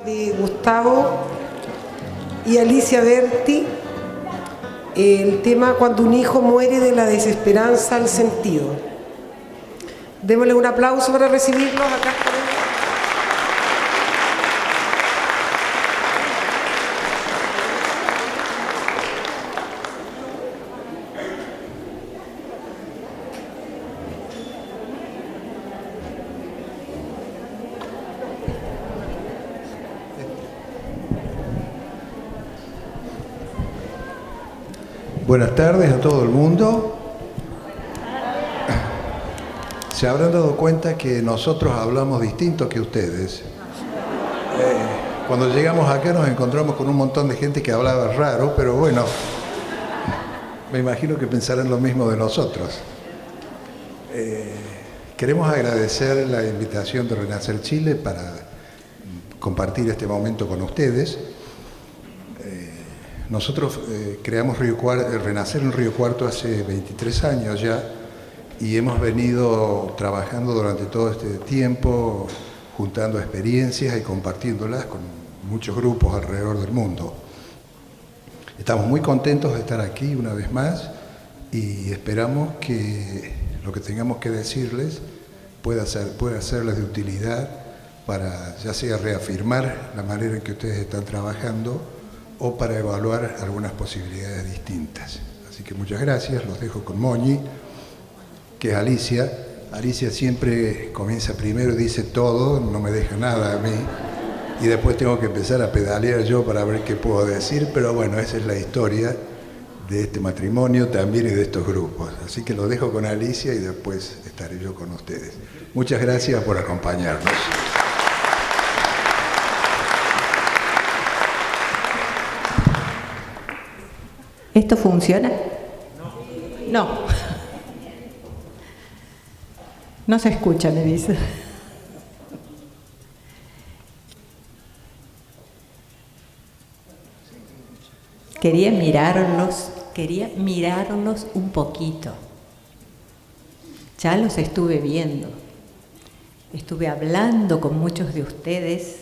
De Gustavo y Alicia Berti, el tema Cuando un hijo muere, de la desesperanza al sentido. Démosle un aplauso para recibirlos acá. Buenas tardes a todo el mundo. Se habrán dado cuenta que nosotros hablamos distinto que ustedes. Cuando llegamos acá nos encontramos con un montón de gente que hablaba raro, pero bueno, me imagino que pensarán lo mismo de nosotros. Queremos agradecer la invitación de Renacer Chile para compartir este momento con ustedes. Nosotros creamos Renacer en Río Cuarto hace 23 años ya y hemos venido trabajando durante todo este tiempo, juntando experiencias y compartiéndolas con muchos grupos alrededor del mundo. Estamos muy contentos de estar aquí una vez más y esperamos que lo que tengamos que decirles pueda serles de utilidad para ya sea reafirmar la manera en que ustedes están trabajando o para evaluar algunas posibilidades distintas. Así que muchas gracias, los dejo con Moñi, que es Alicia. Alicia siempre comienza primero y dice todo, no me deja nada a mí, y después tengo que empezar a pedalear yo para ver qué puedo decir, pero bueno, esa es la historia de este matrimonio también y de estos grupos. Así que los dejo con Alicia y después estaré yo con ustedes. Muchas gracias por acompañarnos. ¿Esto funciona? No. No se escucha, me dice. Quería mirarlos un poquito. Ya los estuve viendo. Estuve hablando con muchos de ustedes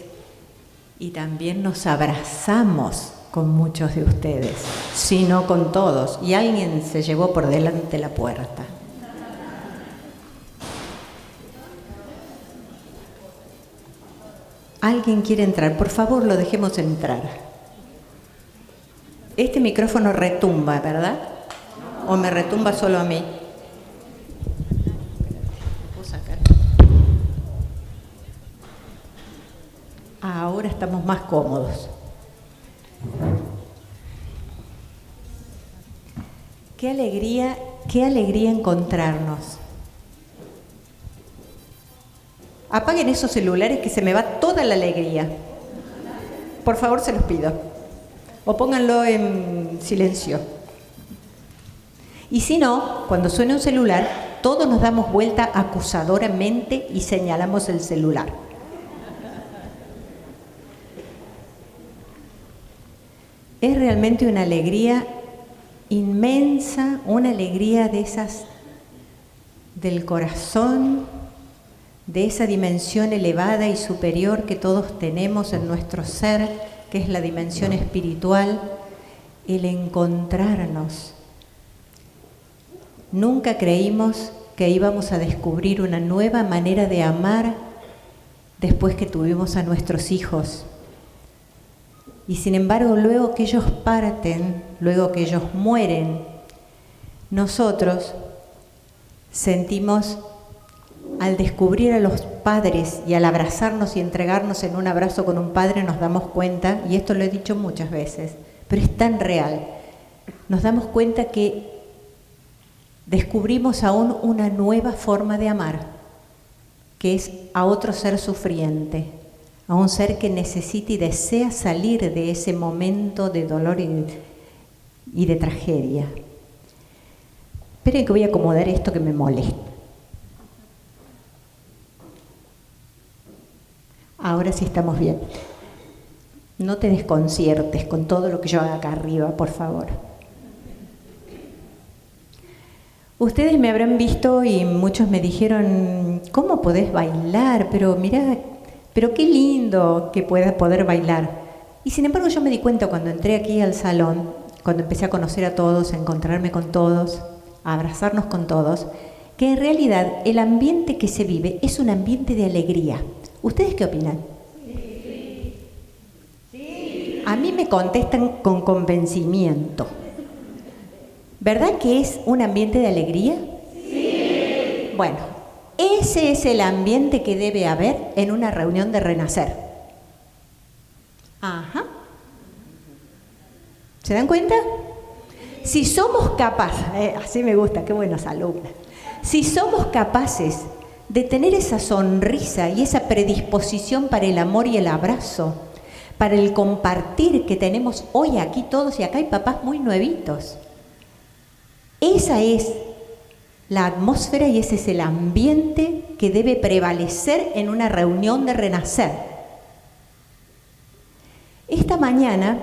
y también nos abrazamos con muchos de ustedes, si no con todos, y alguien se llevó por delante la puerta. ¿Alguien quiere entrar? Por favor, lo dejemos entrar. Este micrófono retumba, ¿verdad? ¿O me retumba solo a mí? ¿Puedo sacar? Ahora estamos más cómodos. Qué alegría encontrarnos. Apaguen esos celulares que se me va toda la alegría. Por favor, se los pido. O pónganlo en silencio. Y si no, cuando suene un celular, todos nos damos vuelta acusadoramente y señalamos el celular. Es realmente una alegría inmensa, una alegría de esas del corazón, de esa dimensión elevada y superior que todos tenemos en nuestro ser, que es la dimensión espiritual, el encontrarnos. Nunca creímos que íbamos a descubrir una nueva manera de amar después que tuvimos a nuestros hijos. Y sin embargo, luego que ellos parten, luego que ellos mueren, nosotros sentimos, al descubrir a los padres y al abrazarnos y entregarnos en un abrazo con un padre, nos damos cuenta, y esto lo he dicho muchas veces, pero es tan real, nos damos cuenta que descubrimos aún una nueva forma de amar, que es a otro ser sufriente, a un ser que necesita y desea salir de ese momento de dolor y de tragedia. Esperen que voy a acomodar esto que me molesta. Ahora sí estamos bien. No te desconciertes con todo lo que yo haga acá arriba, por favor. Ustedes me habrán visto y muchos me dijeron, ¿cómo podés bailar? Pero mirá, pero qué lindo que pueda poder bailar. Y sin embargo yo me di cuenta cuando entré aquí al salón, cuando empecé a conocer a todos, a encontrarme con todos, a abrazarnos con todos, que en realidad el ambiente que se vive es un ambiente de alegría. ¿Ustedes qué opinan? Sí. A mí me contestan con convencimiento. ¿Verdad que es un ambiente de alegría? Sí. Bueno, ese es el ambiente que debe haber en una reunión de Renacer. Ajá. ¿Se dan cuenta? Si somos capaces, así me gusta, qué buenas alumnas. Si somos capaces de tener esa sonrisa y esa predisposición para el amor y el abrazo, para el compartir que tenemos hoy aquí todos, y acá hay papás muy nuevitos. Esa es la atmósfera y ese es el ambiente que debe prevalecer en una reunión de Renacer. Esta mañana,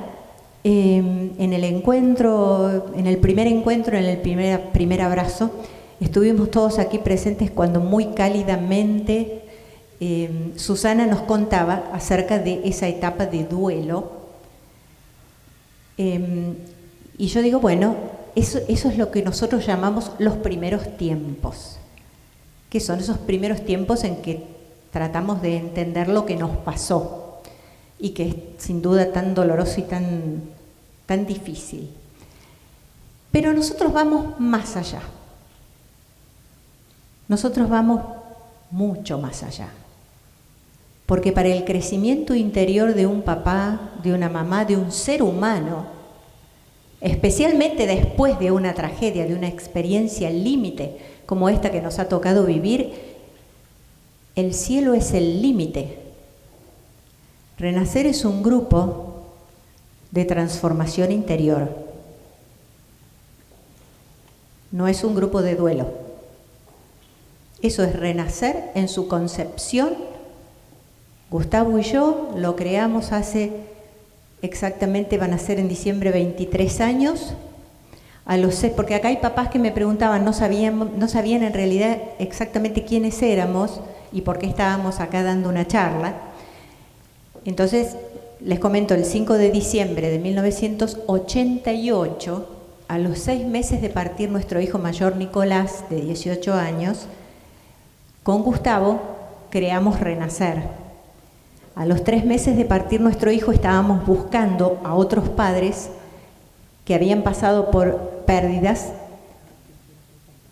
en el primer abrazo, estuvimos todos aquí presentes cuando muy cálidamente Susana nos contaba acerca de esa etapa de duelo. Y yo digo, bueno, eso es lo que nosotros llamamos los primeros tiempos, que son esos primeros tiempos en que tratamos de entender lo que nos pasó y que es sin duda tan doloroso y tan difícil. Pero nosotros vamos más allá. Nosotros vamos mucho más allá. Porque para el crecimiento interior de un papá, de una mamá, de un ser humano, especialmente después de una tragedia, de una experiencia límite como esta que nos ha tocado vivir, el cielo es el límite. Renacer es un grupo de transformación interior. No es un grupo de duelo. Eso es Renacer en su concepción. Gustavo y yo lo creamos hace exactamente, van a ser en diciembre 23 años. Porque acá hay papás que me preguntaban, no sabían en realidad exactamente quiénes éramos y por qué estábamos acá dando una charla. Entonces, les comento, el 5 de diciembre de 1988, a los 6 meses de partir nuestro hijo mayor Nicolás, de 18 años, con Gustavo creamos Renacer. A los 3 meses de partir nuestro hijo estábamos buscando a otros padres que habían pasado por pérdidas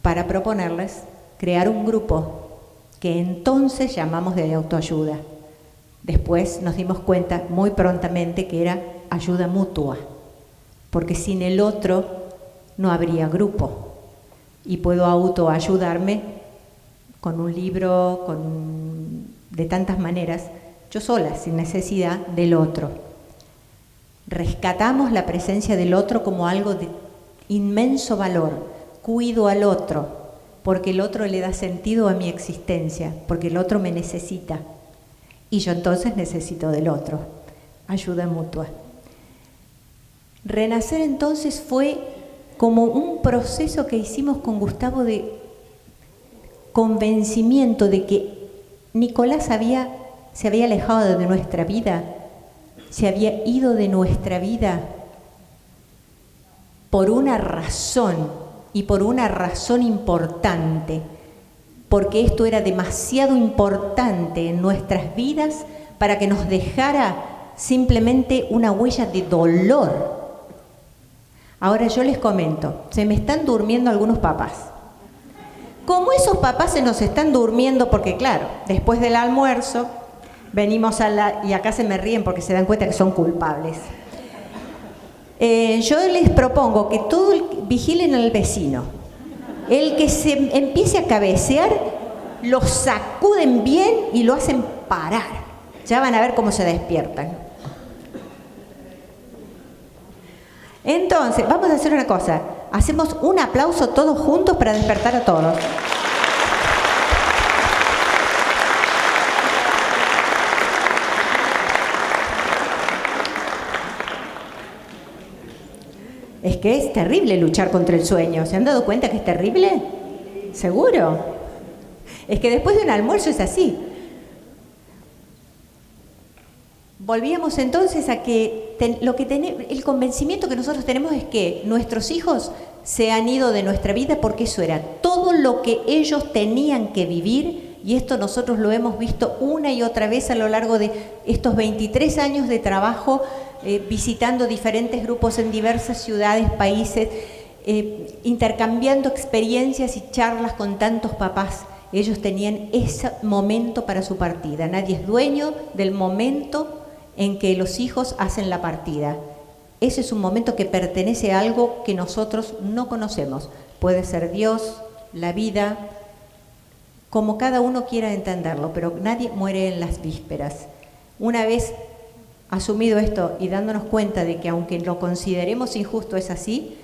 para proponerles crear un grupo que entonces llamamos de autoayuda. Después nos dimos cuenta muy prontamente que era ayuda mutua, porque sin el otro no habría grupo y puedo autoayudarme con un libro, de tantas maneras, yo sola, sin necesidad del otro. Rescatamos la presencia del otro como algo de inmenso valor. Cuido al otro, porque el otro le da sentido a mi existencia, porque el otro me necesita. Y yo entonces necesito del otro. Ayuda mutua. Renacer entonces fue como un proceso que hicimos con Gustavo de convencimiento de que Nicolás se había alejado de nuestra vida, se había ido de nuestra vida por una razón, y por una razón importante, porque esto era demasiado importante en nuestras vidas para que nos dejara simplemente una huella de dolor. Ahora yo les comento, se me están durmiendo algunos papás. Como esos papás se nos están durmiendo, porque claro, después del almuerzo venimos y acá se me ríen porque se dan cuenta que son culpables. Yo les propongo que vigilen al vecino. El que se empiece a cabecear, lo sacuden bien y lo hacen parar. Ya van a ver cómo se despiertan. Entonces, vamos a hacer una cosa. Hacemos un aplauso todos juntos para despertar a todos. Es que es terrible luchar contra el sueño. ¿Se han dado cuenta que es terrible? ¿Seguro? Es que después de un almuerzo es así. volvíamos entonces a que el convencimiento que nosotros tenemos es que nuestros hijos se han ido de nuestra vida porque eso era todo lo que ellos tenían que vivir, y esto nosotros lo hemos visto una y otra vez a lo largo de estos 23 años de trabajo, visitando diferentes grupos en diversas ciudades, países, intercambiando experiencias y charlas con tantos papás. Ellos tenían ese momento para su partida. Nadie es dueño del momento en que los hijos hacen la partida. Ese es un momento que pertenece a algo que nosotros no conocemos. Puede ser Dios, la vida, como cada uno quiera entenderlo, pero nadie muere en las vísperas. Una vez asumido esto y dándonos cuenta de que aunque lo consideremos injusto es así,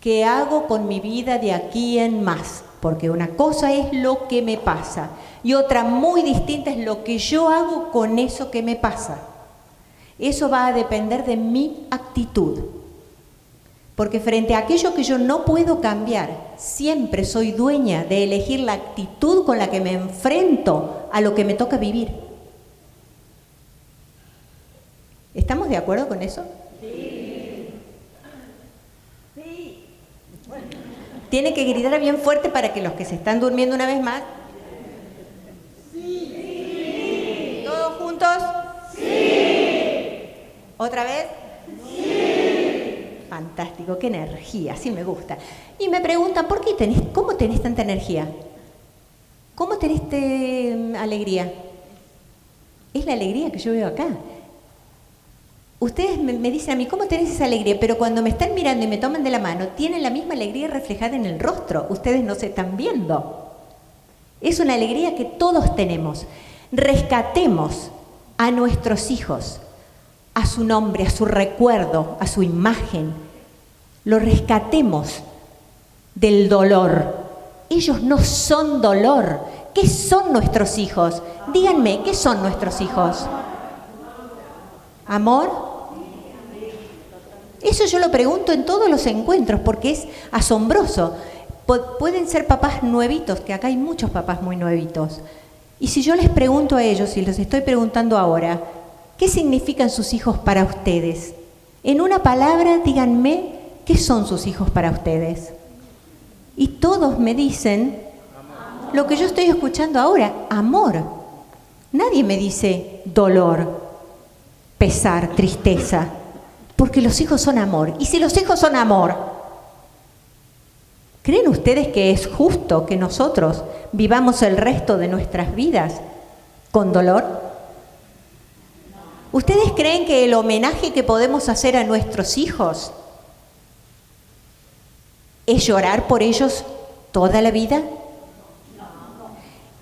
¿qué hago con mi vida de aquí en más? Porque una cosa es lo que me pasa y otra muy distinta es lo que yo hago con eso que me pasa. Eso va a depender de mi actitud. Porque frente a aquello que yo no puedo cambiar, siempre soy dueña de elegir la actitud con la que me enfrento a lo que me toca vivir. ¿Estamos de acuerdo con eso? Sí. Sí. Tiene que gritar bien fuerte para que los que se están durmiendo una vez más. Sí. Sí. ¿Todos juntos? Sí. ¿Otra vez? Sí. Fantástico, qué energía, sí me gusta. Y me preguntan, ¿cómo tenés tanta energía? ¿Cómo tenés alegría? Es la alegría que yo veo acá. Ustedes me dicen a mí, ¿cómo tenés esa alegría? Pero cuando me están mirando y me toman de la mano, tienen la misma alegría reflejada en el rostro. Ustedes no se están viendo. Es una alegría que todos tenemos. Rescatemos a nuestros hijos, a su nombre, a su recuerdo, a su imagen. Lo rescatemos del dolor. Ellos no son dolor. ¿Qué son nuestros hijos? Díganme, ¿qué son nuestros hijos? ¿Amor? Eso yo lo pregunto en todos los encuentros porque es asombroso. Pueden ser papás nuevitos, que acá hay muchos papás muy nuevitos. Y si yo les pregunto a ellos, y les estoy preguntando ahora, ¿qué significan sus hijos para ustedes? En una palabra, díganme, ¿qué son sus hijos para ustedes? Y todos me dicen lo que yo estoy escuchando ahora, amor. Nadie me dice dolor, pesar, tristeza, porque los hijos son amor. Y si los hijos son amor, ¿creen ustedes que es justo que nosotros vivamos el resto de nuestras vidas con dolor? ¿Ustedes creen que el homenaje que podemos hacer a nuestros hijos es llorar por ellos toda la vida?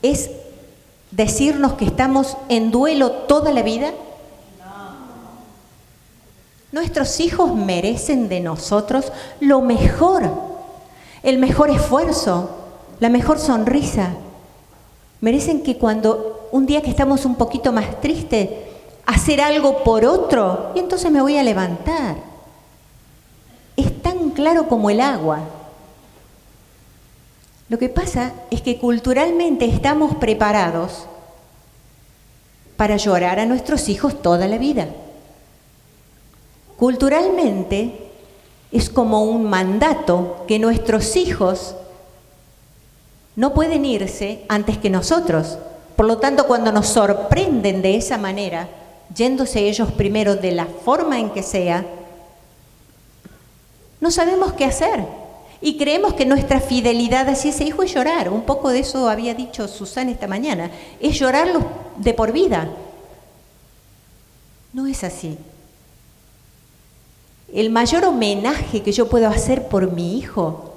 ¿Es decirnos que estamos en duelo toda la vida? Nuestros hijos merecen de nosotros lo mejor, el mejor esfuerzo, la mejor sonrisa. Merecen que cuando un día que estamos un poquito más tristes, hacer algo por otro, y entonces me voy a levantar. Es tan claro como el agua. Lo que pasa es que culturalmente estamos preparados para llorar a nuestros hijos toda la vida. Culturalmente es como un mandato que nuestros hijos no pueden irse antes que nosotros. Por lo tanto, cuando nos sorprenden de esa manera, yéndose ellos primero de la forma en que sea, no sabemos qué hacer. Y creemos que nuestra fidelidad hacia ese hijo es llorar. Un poco de eso había dicho Susana esta mañana. Es llorarlo de por vida. No es así. El mayor homenaje que yo puedo hacer por mi hijo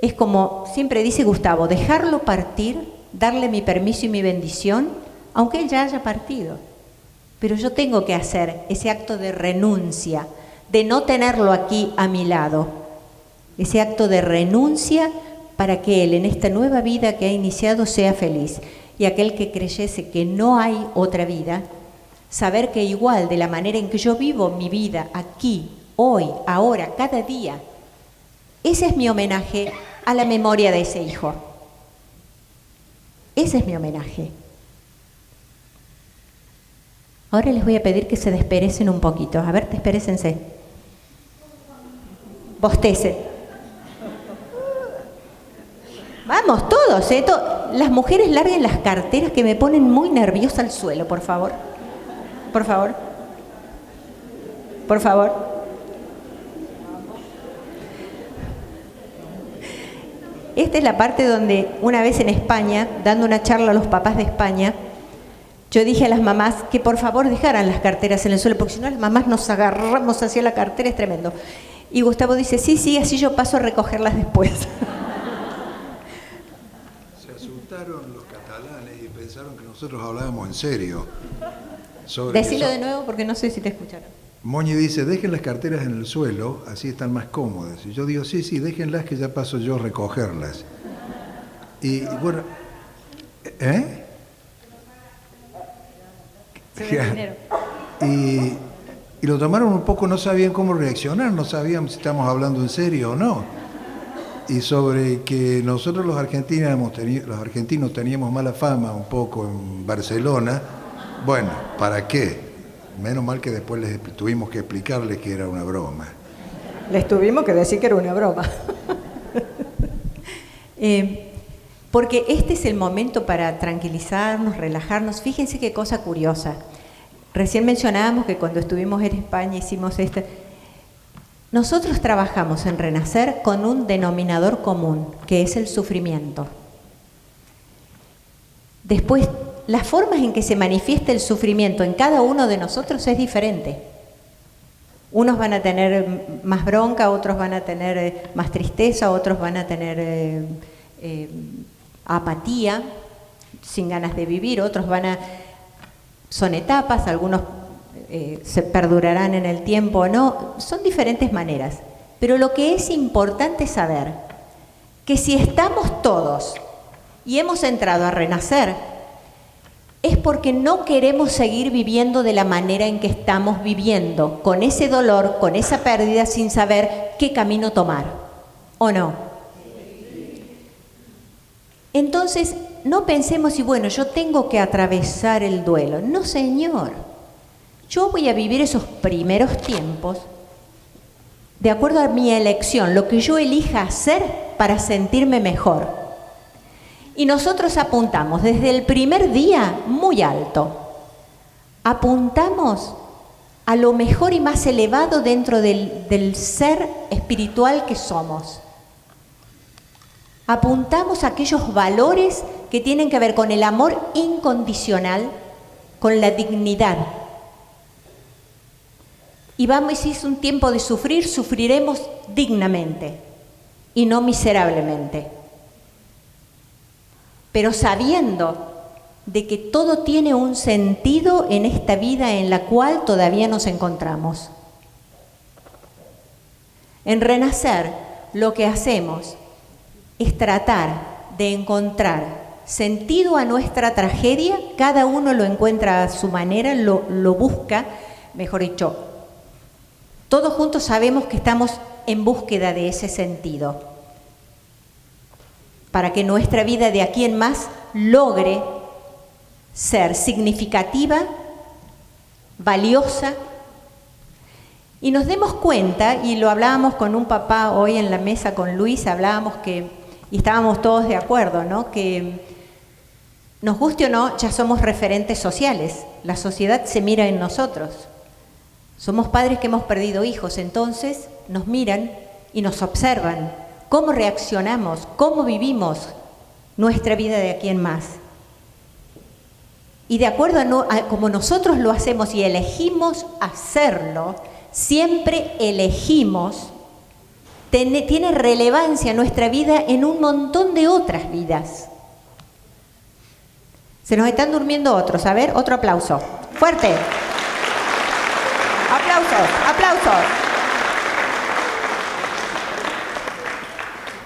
es como siempre dice Gustavo, dejarlo partir, darle mi permiso y mi bendición, aunque él ya haya partido. Pero yo tengo que hacer ese acto de renuncia, de no tenerlo aquí a mi lado. Ese acto de renuncia para que él en esta nueva vida que ha iniciado sea feliz. Y aquel que creyese que no hay otra vida, saber que igual de la manera en que yo vivo mi vida aquí, hoy, ahora, cada día, ese es mi homenaje a la memoria de ese hijo. Ese es mi homenaje. Ahora les voy a pedir que se desperecen un poquito. A ver, desperécense. Bostecen. Vamos, todos, ¿eh? Las mujeres larguen las carteras que me ponen muy nerviosa al suelo, por favor. Por favor. Por favor. Esta es la parte donde una vez en España, dando una charla a los papás de España, yo dije a las mamás que por favor dejaran las carteras en el suelo, porque si no las mamás nos agarramos hacia la cartera, es tremendo. Y Gustavo dice, sí, así yo paso a recogerlas después. Se asustaron los catalanes y pensaron que nosotros hablábamos en serio. Decilo de nuevo porque no sé si te escucharon. Moñi dice, dejen las carteras en el suelo, así están más cómodas. Y yo digo, sí, déjenlas que ya paso yo a recogerlas. Y bueno, ¿eh? Se ve el dinero. Y lo tomaron un poco, no sabían cómo reaccionar, no sabían si estamos hablando en serio o no. Y sobre que nosotros los argentinos teníamos mala fama un poco en Barcelona, bueno, ¿para qué? Menos mal que después les tuvimos que explicarles que era una broma. Les tuvimos que decir que era una broma. Porque este es el momento para tranquilizarnos, relajarnos. Fíjense qué cosa curiosa. Recién mencionábamos que cuando estuvimos en España hicimos esto. Nosotros trabajamos en Renacer con un denominador común, que es el sufrimiento. Después, las formas en que se manifiesta el sufrimiento en cada uno de nosotros es diferente. Unos van a tener más bronca, otros van a tener más tristeza, otros van a tener apatía, sin ganas de vivir, otros son etapas, algunos se perdurarán en el tiempo o no, son diferentes maneras. Pero lo que es importante es saber que si estamos todos y hemos entrado a Renacer, es porque no queremos seguir viviendo de la manera en que estamos viviendo, con ese dolor, con esa pérdida, sin saber qué camino tomar, ¿o no? Entonces, no pensemos, y bueno, yo tengo que atravesar el duelo. No, señor. Yo voy a vivir esos primeros tiempos de acuerdo a mi elección, lo que yo elija hacer para sentirme mejor. Y nosotros apuntamos desde el primer día muy alto. Apuntamos a lo mejor y más elevado dentro del ser espiritual que somos. Apuntamos a aquellos valores que tienen que ver con el amor incondicional, con la dignidad. Y si es un tiempo de sufrir, sufriremos dignamente y no miserablemente. Pero sabiendo de que todo tiene un sentido en esta vida en la cual todavía nos encontramos. En Renacer, lo que hacemos es tratar de encontrar sentido a nuestra tragedia, cada uno lo encuentra a su manera, lo busca, mejor dicho, todos juntos sabemos que estamos en búsqueda de ese sentido, para que nuestra vida de aquí en más logre ser significativa, valiosa, y nos demos cuenta, y lo hablábamos con un papá hoy en la mesa con Luis, y estábamos todos de acuerdo, ¿no? Que nos guste o no, ya somos referentes sociales, la sociedad se mira en nosotros. Somos padres que hemos perdido hijos, entonces nos miran y nos observan cómo reaccionamos, cómo vivimos nuestra vida de aquí en más. Y de acuerdo a como nosotros lo hacemos y elegimos hacerlo, siempre elegimos, tiene relevancia nuestra vida en un montón de otras vidas. Se nos están durmiendo otros, a ver, otro aplauso. Fuerte. Aplausos, aplausos.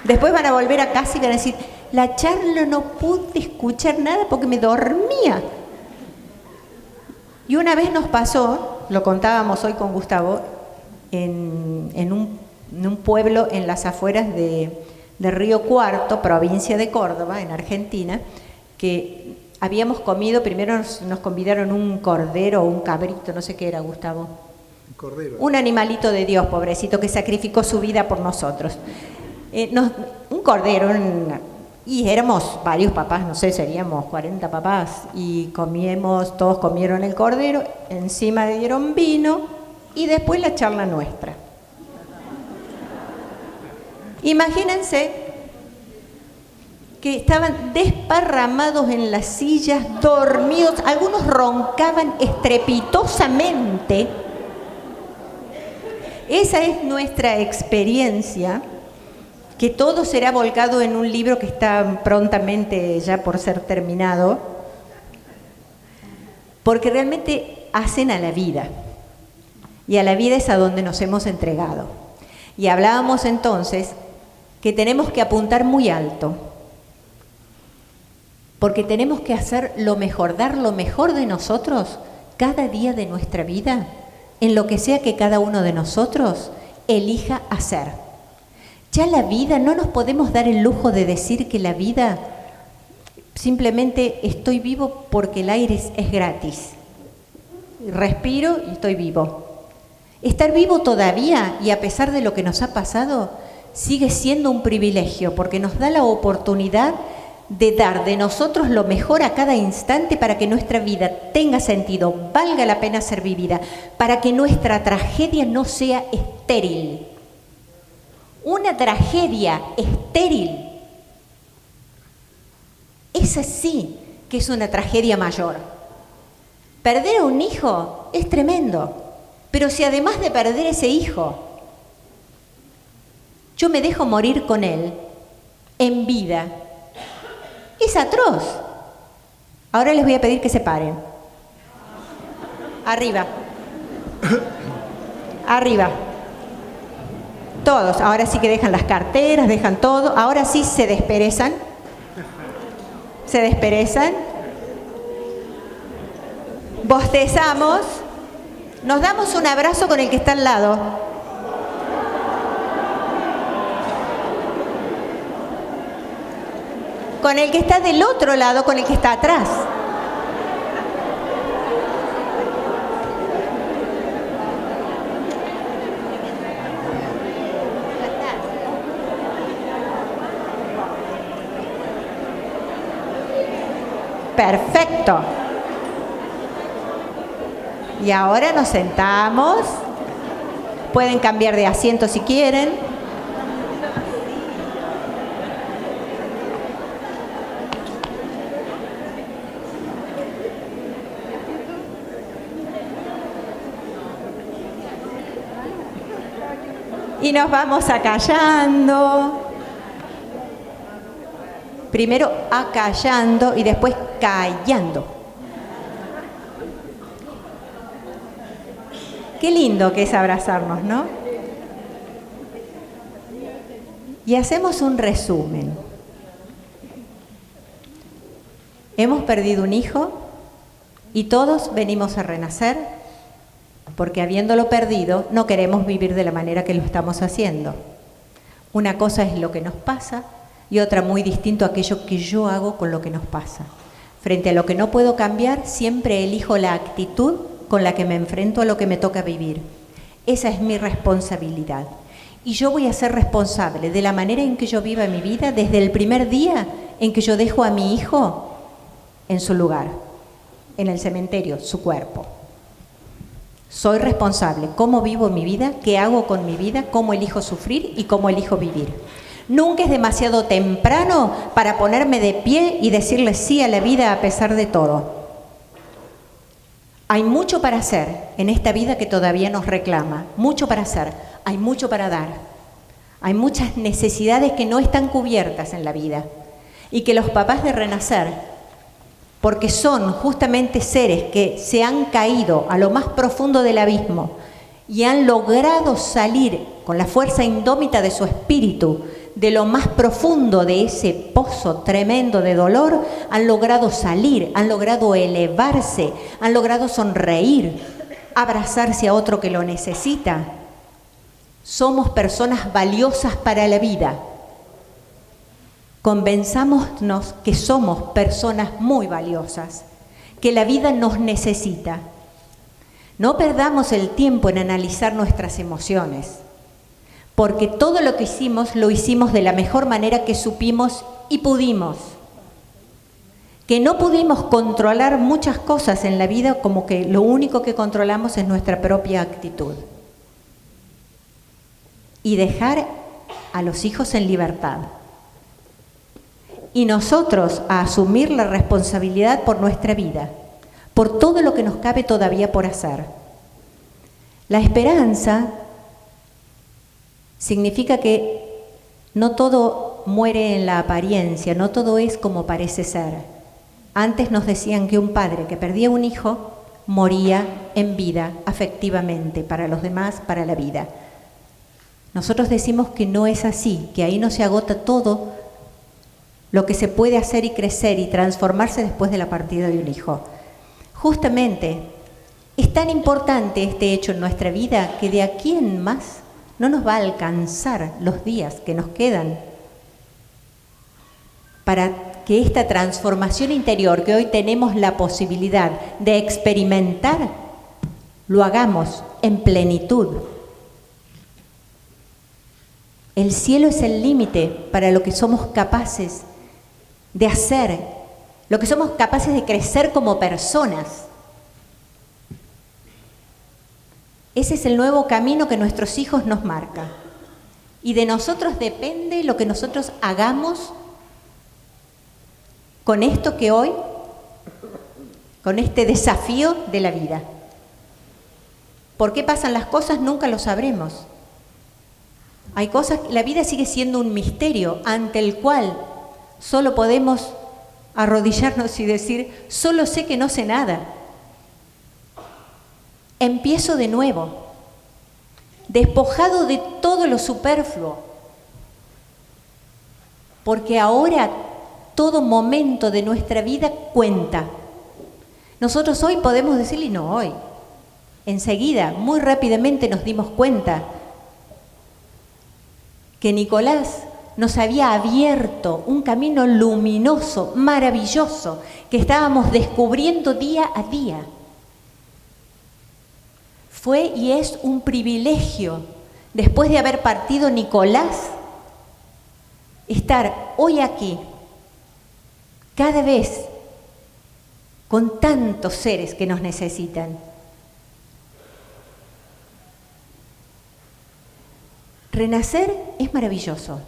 Después van a volver a casa y van a decir, la charla no pude escuchar nada porque me dormía. Y una vez nos pasó, lo contábamos hoy con Gustavo, en un pueblo en las afueras de Río Cuarto, provincia de Córdoba, en Argentina, que habíamos comido, primero nos convidaron un cordero o un cabrito, no sé qué era, Gustavo. Un cordero. Un animalito de Dios, pobrecito, que sacrificó su vida por nosotros. Un cordero, y éramos varios papás, no sé, seríamos 40 papás, y todos comieron el cordero, encima le dieron vino, y después la charla nuestra. Imagínense que estaban desparramados en las sillas, dormidos, algunos roncaban estrepitosamente. Esa es nuestra experiencia, que todo será volcado en un libro que está prontamente ya por ser terminado, porque realmente hacen a la vida, y a la vida es a donde nos hemos entregado. Y hablábamos entonces que tenemos que apuntar muy alto, porque tenemos que hacer lo mejor, dar lo mejor de nosotros cada día de nuestra vida, en lo que sea que cada uno de nosotros elija hacer. Ya la vida, no nos podemos dar el lujo de decir que la vida simplemente estoy vivo porque el aire es gratis. Respiro y estoy vivo. Estar vivo todavía, y a pesar de lo que nos ha pasado, sigue siendo un privilegio, porque nos da la oportunidad de dar de nosotros lo mejor a cada instante para que nuestra vida tenga sentido, valga la pena ser vivida, para que nuestra tragedia no sea estéril. Una tragedia estéril, esa sí que es una tragedia mayor. Perder a un hijo es tremendo, pero si además de perder ese hijo, yo me dejo morir con él en vida, es atroz. Ahora les voy a pedir que se paren. Arriba. Arriba. Todos. Ahora sí que dejan las carteras, dejan todo. Ahora sí se desperezan. Se desperezan. Bostezamos. Nos damos un abrazo con el que está al lado. Con el que está del otro lado, con el que está atrás. Perfecto. Y ahora nos sentamos. Pueden cambiar de asiento si quieren. Y nos vamos acallando. Primero acallando y después callando. Qué lindo que es abrazarnos, ¿no? Y hacemos un resumen. Hemos perdido un hijo y todos venimos a renacer, porque habiéndolo perdido no queremos vivir de la manera que lo estamos haciendo. Una cosa es lo que nos pasa y otra muy distinto a aquello que yo hago con lo que nos pasa. Frente a lo que no puedo cambiar, siempre elijo la actitud con la que me enfrento a lo que me toca vivir. Esa es mi responsabilidad. Y yo voy a ser responsable de la manera en que yo viva mi vida desde el primer día en que yo dejo a mi hijo en su lugar, en el cementerio, su cuerpo. Soy responsable. ¿Cómo vivo mi vida? ¿Qué hago con mi vida? ¿Cómo elijo sufrir y cómo elijo vivir? Nunca es demasiado temprano para ponerme de pie y decirle sí a la vida a pesar de todo. Hay mucho para hacer en esta vida que todavía nos reclama. Mucho para hacer. Hay mucho para dar. Hay muchas necesidades que no están cubiertas en la vida. Y que los papás de Renacer, porque son justamente seres que se han caído a lo más profundo del abismo y han logrado salir con la fuerza indómita de su espíritu de lo más profundo de ese pozo tremendo de dolor, han logrado salir, han logrado elevarse, han logrado sonreír, abrazarse a otro que lo necesita. Somos personas valiosas para la vida. Convenzámonos que somos personas muy valiosas, que la vida nos necesita. No perdamos el tiempo en analizar nuestras emociones, porque todo lo que hicimos, lo hicimos de la mejor manera que supimos y pudimos. Que no pudimos controlar muchas cosas en la vida, como que lo único que controlamos es nuestra propia actitud. Y dejar a los hijos en libertad. Y nosotros a asumir la responsabilidad por nuestra vida, por todo lo que nos cabe todavía por hacer. La esperanza significa que no todo muere en la apariencia, no todo es como parece ser. Antes nos decían que un padre que perdía un hijo moría en vida, afectivamente, para los demás, para la vida. Nosotros decimos que no es así, que ahí no se agota todo lo que se puede hacer y crecer y transformarse después de la partida de un hijo. Justamente, es tan importante este hecho en nuestra vida que de aquí en más no nos va a alcanzar los días que nos quedan para que esta transformación interior que hoy tenemos la posibilidad de experimentar, lo hagamos en plenitud. El cielo es el límite para lo que somos capaces de hacer, lo que somos capaces de crecer como personas. Ese es el nuevo camino que nuestros hijos nos marcan. Y de nosotros depende lo que nosotros hagamos con esto que hoy, con este desafío de la vida. ¿Por qué pasan las cosas? Nunca lo sabremos. Hay cosas, la vida sigue siendo un misterio ante el cual solo podemos arrodillarnos y decir, solo sé que no sé nada. Empiezo de nuevo, despojado de todo lo superfluo, porque ahora todo momento de nuestra vida cuenta. Nosotros hoy podemos decirle, no hoy, enseguida, muy rápidamente nos dimos cuenta que Nicolás nos había abierto un camino luminoso, maravilloso, que estábamos descubriendo día a día. Fue y es un privilegio, después de haber partido Nicolás, estar hoy aquí, cada vez con tantos seres que nos necesitan. Renacer es maravilloso.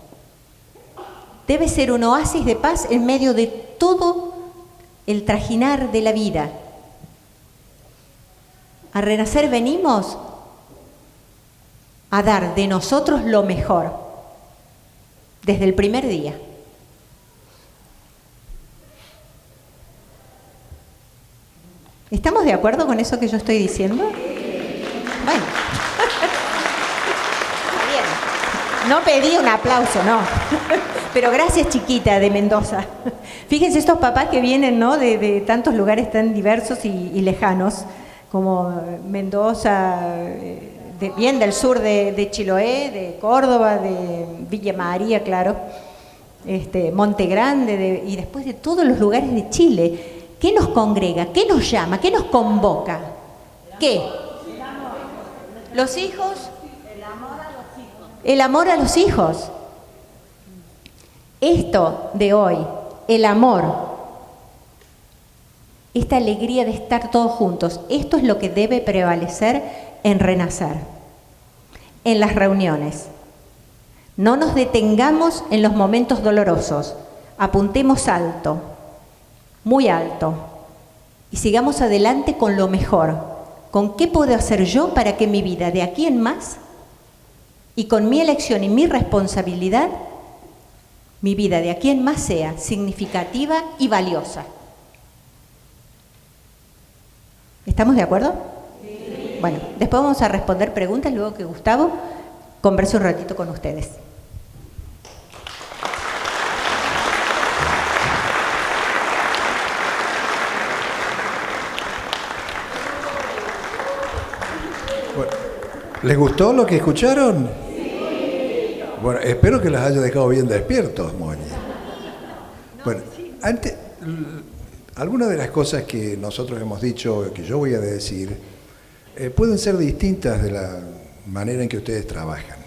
Debe ser un oasis de paz en medio de todo el trajinar de la vida. A renacer venimos a dar de nosotros lo mejor, desde el primer día. ¿Estamos de acuerdo con eso que yo estoy diciendo? Bueno. No pedí un aplauso, no. Pero gracias, chiquita de Mendoza. Fíjense estos papás que vienen, ¿no?, de tantos lugares tan diversos y lejanos, como Mendoza, bien del sur de Chiloé, de Córdoba, de Villa María, claro, Monte Grande, y después de todos los lugares de Chile. ¿Qué nos congrega? ¿Qué nos llama? ¿Qué nos convoca? ¿Qué? ¿Los hijos? El amor a los hijos. Esto de hoy, el amor, esta alegría de estar todos juntos, esto es lo que debe prevalecer en Renacer, en las reuniones. No nos detengamos en los momentos dolorosos, apuntemos alto, muy alto, y sigamos adelante con lo mejor. ¿Con qué puedo hacer yo para que mi vida de aquí en más, y con mi elección y mi responsabilidad, mi vida de aquí en más sea significativa y valiosa? ¿Estamos de acuerdo? Sí. Bueno, después vamos a responder preguntas, luego que Gustavo converse un ratito con ustedes. Bueno, ¿les gustó lo que escucharon? Sí. Bueno, espero que las haya dejado bien despiertos, Moni. Bueno, antes, algunas de las cosas que nosotros hemos dicho, que yo voy a decir, pueden ser distintas de la manera en que ustedes trabajan.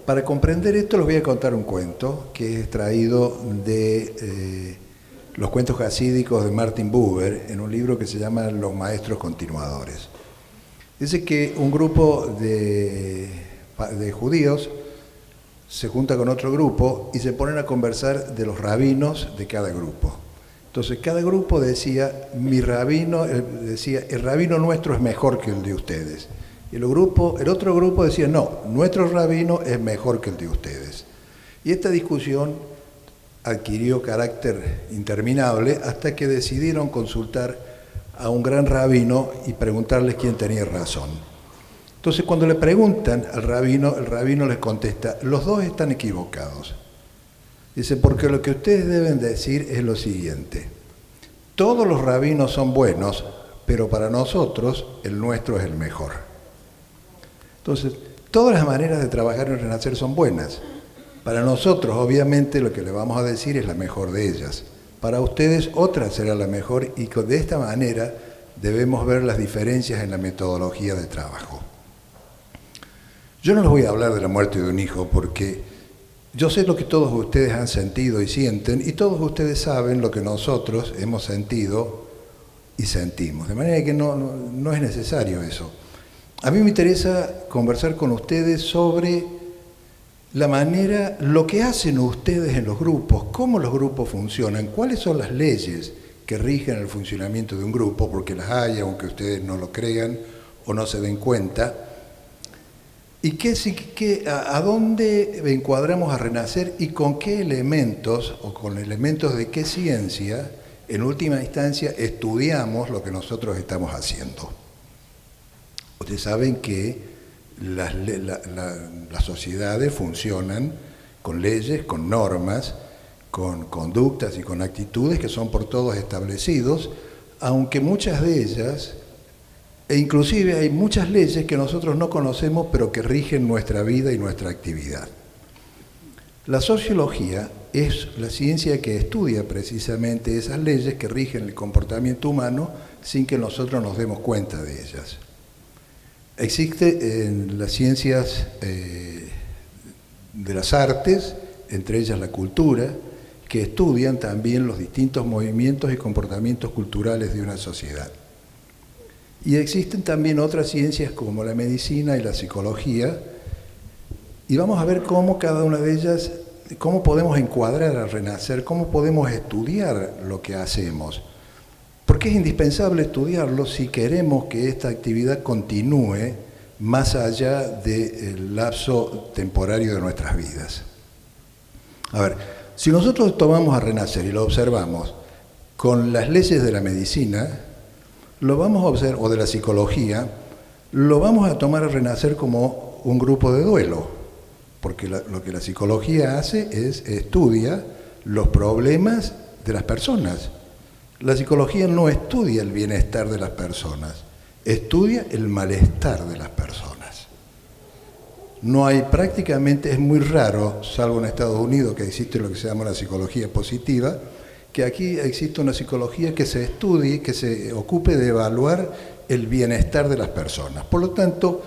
Para comprender esto les voy a contar un cuento que es extraído de los cuentos jasídicos de Martin Buber en un libro que se llama Los Maestros Continuadores. Dice que un grupo de judíos se junta con otro grupo y se ponen a conversar de los rabinos de cada grupo. Entonces cada grupo decía, el rabino nuestro es mejor que el de ustedes. Y el otro grupo decía, no, nuestro rabino es mejor que el de ustedes. Y esta discusión adquirió carácter interminable hasta que decidieron consultar a un gran rabino y preguntarles quién tenía razón. Entonces cuando le preguntan al rabino, el rabino les contesta, los dos están equivocados. Dice, porque lo que ustedes deben decir es lo siguiente, todos los rabinos son buenos, pero para nosotros el nuestro es el mejor. Entonces, todas las maneras de trabajar en Renacer son buenas. Para nosotros, obviamente, lo que le vamos a decir es la mejor de ellas. Para ustedes, otra será la mejor y de esta manera debemos ver las diferencias en la metodología de trabajo. Yo no les voy a hablar de la muerte de un hijo porque yo sé lo que todos ustedes han sentido y sienten y todos ustedes saben lo que nosotros hemos sentido y sentimos. De manera que no es necesario eso. A mí me interesa conversar con ustedes sobre la manera, lo que hacen ustedes en los grupos, cómo los grupos funcionan, cuáles son las leyes que rigen el funcionamiento de un grupo, porque las hay, aunque ustedes no lo crean o no se den cuenta, y a dónde encuadramos a Renacer y con qué elementos, o con elementos de qué ciencia, en última instancia, estudiamos lo que nosotros estamos haciendo. Ustedes saben que las sociedades funcionan con leyes, con normas, con conductas y con actitudes que son por todos establecidos, aunque muchas de ellas, e inclusive hay muchas leyes que nosotros no conocemos pero que rigen nuestra vida y nuestra actividad. La sociología es la ciencia que estudia precisamente esas leyes que rigen el comportamiento humano sin que nosotros nos demos cuenta de ellas. Existe en las ciencias de las artes, entre ellas la cultura, que estudian también los distintos movimientos y comportamientos culturales de una sociedad. Y existen también otras ciencias como la medicina y la psicología, y vamos a ver cómo cada una de ellas, cómo podemos encuadrar a Renacer, cómo podemos estudiar lo que hacemos. Porque es indispensable estudiarlo si queremos que esta actividad continúe más allá del lapso temporario de nuestras vidas. A ver, si nosotros tomamos a Renacer y lo observamos con las leyes de la medicina, lo vamos a observar, o de la psicología, lo vamos a tomar a Renacer como un grupo de duelo, porque lo que la psicología hace es estudia los problemas de las personas. La psicología no estudia el bienestar de las personas, estudia el malestar de las personas. No hay prácticamente, es muy raro, salvo en Estados Unidos, que existe lo que se llama la psicología positiva, que aquí existe una psicología que se estudie, que se ocupe de evaluar el bienestar de las personas. Por lo tanto,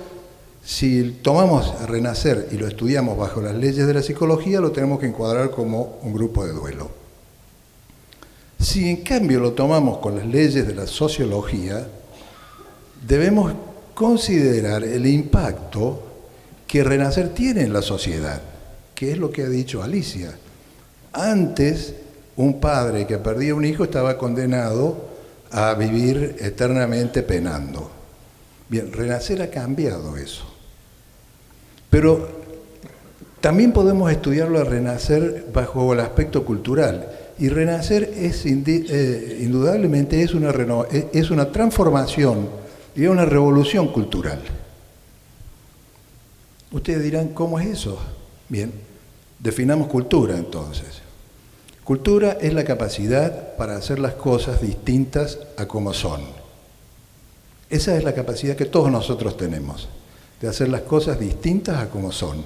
si tomamos a Renacer y lo estudiamos bajo las leyes de la psicología, lo tenemos que encuadrar como un grupo de duelo. Si en cambio lo tomamos con las leyes de la sociología, debemos considerar el impacto que Renacer tiene en la sociedad, que es lo que ha dicho Alicia. Antes, un padre que perdía un hijo estaba condenado a vivir eternamente penando. Bien, Renacer ha cambiado eso. Pero también podemos estudiarlo a Renacer bajo el aspecto cultural. Y Renacer es indudablemente es una transformación y una revolución cultural. Ustedes dirán, ¿cómo es eso? Bien, definamos cultura entonces. Cultura es la capacidad para hacer las cosas distintas a como son. Esa es la capacidad que todos nosotros tenemos, de hacer las cosas distintas a como son.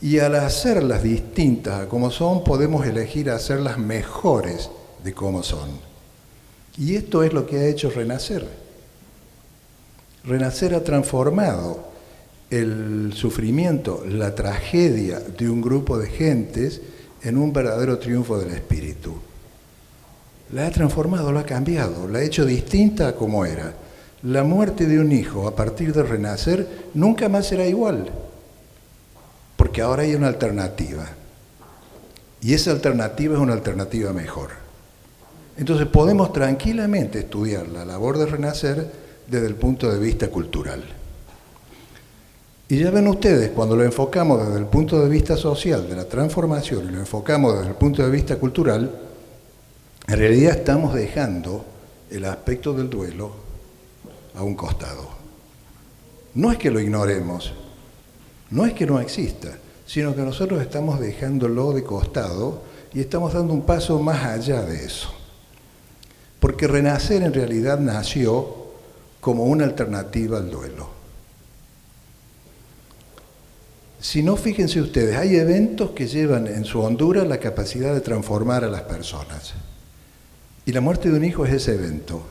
Y al hacerlas distintas a como son, podemos elegir hacerlas mejores de como son. Y esto es lo que ha hecho Renacer. Renacer ha transformado el sufrimiento, la tragedia de un grupo de gentes en un verdadero triunfo del espíritu. La ha transformado, la ha cambiado, la ha hecho distinta a como era. La muerte de un hijo a partir de Renacer nunca más será igual, porque ahora hay una alternativa. Y esa alternativa es una alternativa mejor. Entonces podemos tranquilamente estudiar la labor de Renacer desde el punto de vista cultural. Y ya ven ustedes, cuando lo enfocamos desde el punto de vista social de la transformación y lo enfocamos desde el punto de vista cultural, en realidad estamos dejando el aspecto del duelo a un costado. No es que lo ignoremos, no es que no exista, sino que nosotros estamos dejándolo de costado y estamos dando un paso más allá de eso. Porque Renacer en realidad nació como una alternativa al duelo. Si no, fíjense ustedes, hay eventos que llevan en su hondura la capacidad de transformar a las personas. Y la muerte de un hijo es ese evento,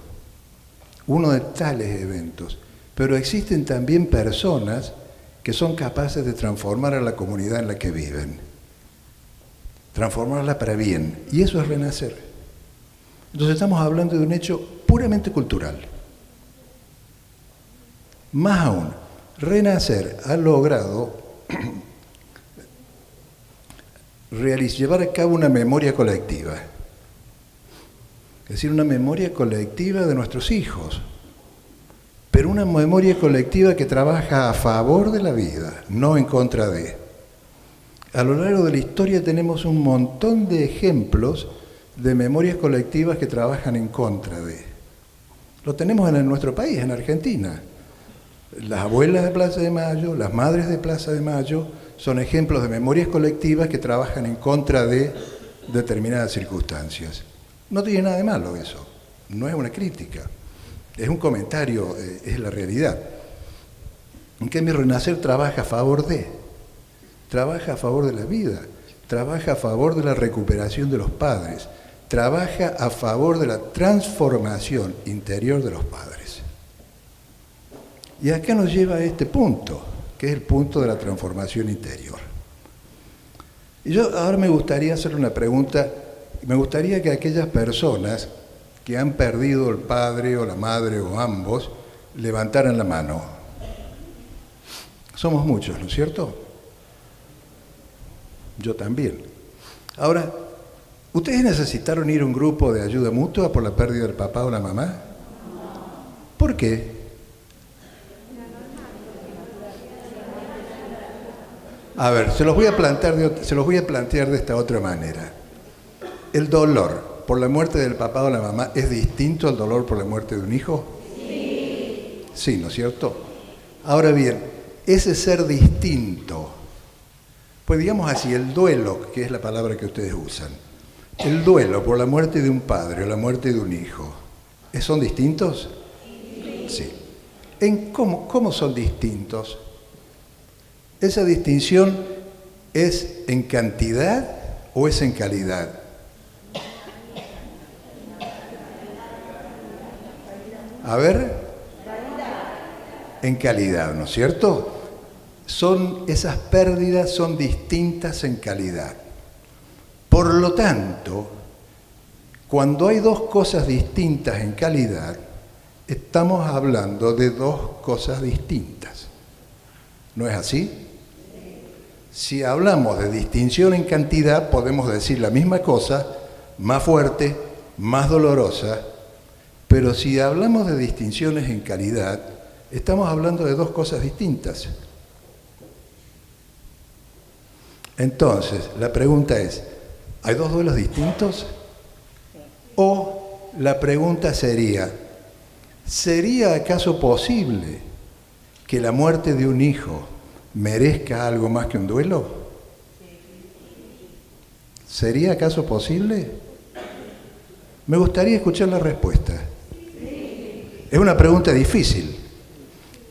uno de tales eventos. Pero existen también personas que son capaces de transformar a la comunidad en la que viven, transformarla para bien, y eso es Renacer. Entonces estamos hablando de un hecho puramente cultural. Más aún, Renacer ha logrado llevar a cabo una memoria colectiva, es decir, una memoria colectiva de nuestros hijos, pero una memoria colectiva que trabaja a favor de la vida, no en contra de. A lo largo de la historia tenemos un montón de ejemplos de memorias colectivas que trabajan en contra de. Lo tenemos en nuestro país, en Argentina. Las abuelas de Plaza de Mayo, las madres de Plaza de Mayo, son ejemplos de memorias colectivas que trabajan en contra de determinadas circunstancias. No tiene nada de malo eso, no es una crítica, es un comentario, es la realidad. En cambio, Renacer trabaja a favor de la vida, trabaja a favor de la recuperación de los padres, trabaja a favor de la transformación interior de los padres. Y acá nos lleva a este punto, que es el punto de la transformación interior. Y yo ahora me gustaría hacer una pregunta, me gustaría que aquellas personas que han perdido el padre o la madre o ambos, levantaran la mano. Somos muchos, ¿no es cierto? Yo también. Ahora, ¿ustedes necesitaron ir a un grupo de ayuda mutua por la pérdida del papá o la mamá? ¿Por qué? A ver, se los voy a plantear de esta otra manera. ¿El dolor por la muerte del papá o la mamá es distinto al dolor por la muerte de un hijo? Sí. Sí, ¿no es cierto? Ahora bien, ese ser distinto, pues digamos así, el duelo, que es la palabra que ustedes usan, el duelo por la muerte de un padre o la muerte de un hijo, ¿son distintos? Sí. ¿Cómo son distintos? ¿Esa distinción es en cantidad o es en calidad? A ver, en calidad, ¿no es cierto? Esas pérdidas son distintas en calidad. Por lo tanto, cuando hay dos cosas distintas en calidad, estamos hablando de dos cosas distintas. ¿No es así? Si hablamos de distinción en cantidad, podemos decir la misma cosa, más fuerte, más dolorosa, pero si hablamos de distinciones en calidad, estamos hablando de dos cosas distintas. Entonces, la pregunta es, ¿hay dos duelos distintos? O la pregunta sería, ¿sería acaso posible que la muerte de un hijo merezca algo más que un duelo? ¿Sería acaso posible? Me gustaría escuchar la respuesta. Es una pregunta difícil,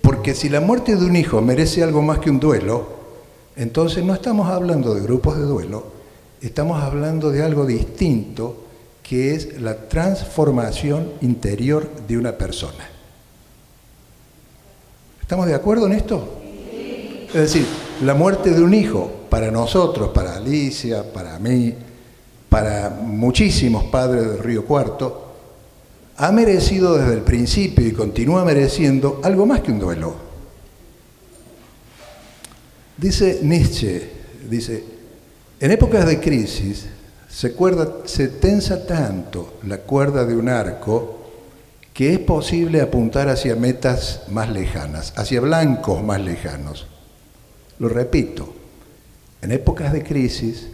porque si la muerte de un hijo merece algo más que un duelo, Entonces no estamos hablando de grupos de duelo, estamos hablando de algo distinto, que es la transformación interior de una persona. ¿Estamos de acuerdo en esto? Sí. Es decir, la muerte de un hijo, para nosotros, para Alicia, para mí, para muchísimos padres del Río Cuarto, ha merecido desde el principio y continúa mereciendo algo más que un duelo. Dice Nietzsche, en épocas de crisis se tensa tanto la cuerda de un arco que es posible apuntar hacia metas más lejanas, hacia blancos más lejanos. Lo repito, en épocas de crisis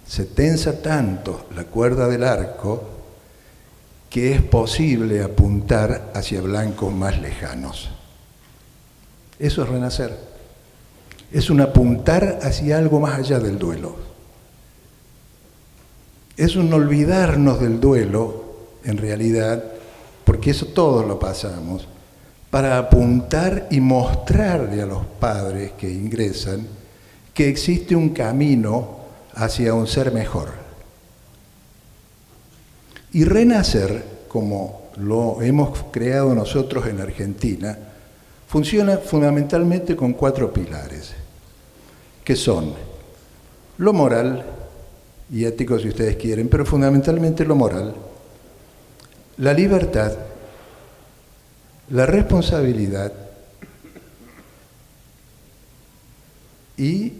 se tensa tanto la cuerda del arco que es posible apuntar hacia blancos más lejanos. Eso es renacer. Es un apuntar hacia algo más allá del duelo. Es un olvidarnos del duelo, en realidad, porque eso todos lo pasamos, para apuntar y mostrarle a los padres que ingresan que existe un camino hacia un ser mejor. Y renacer, como lo hemos creado nosotros en Argentina, funciona fundamentalmente con 4 pilares, que son lo moral y ético si ustedes quieren, pero fundamentalmente lo moral, la libertad, la responsabilidad y,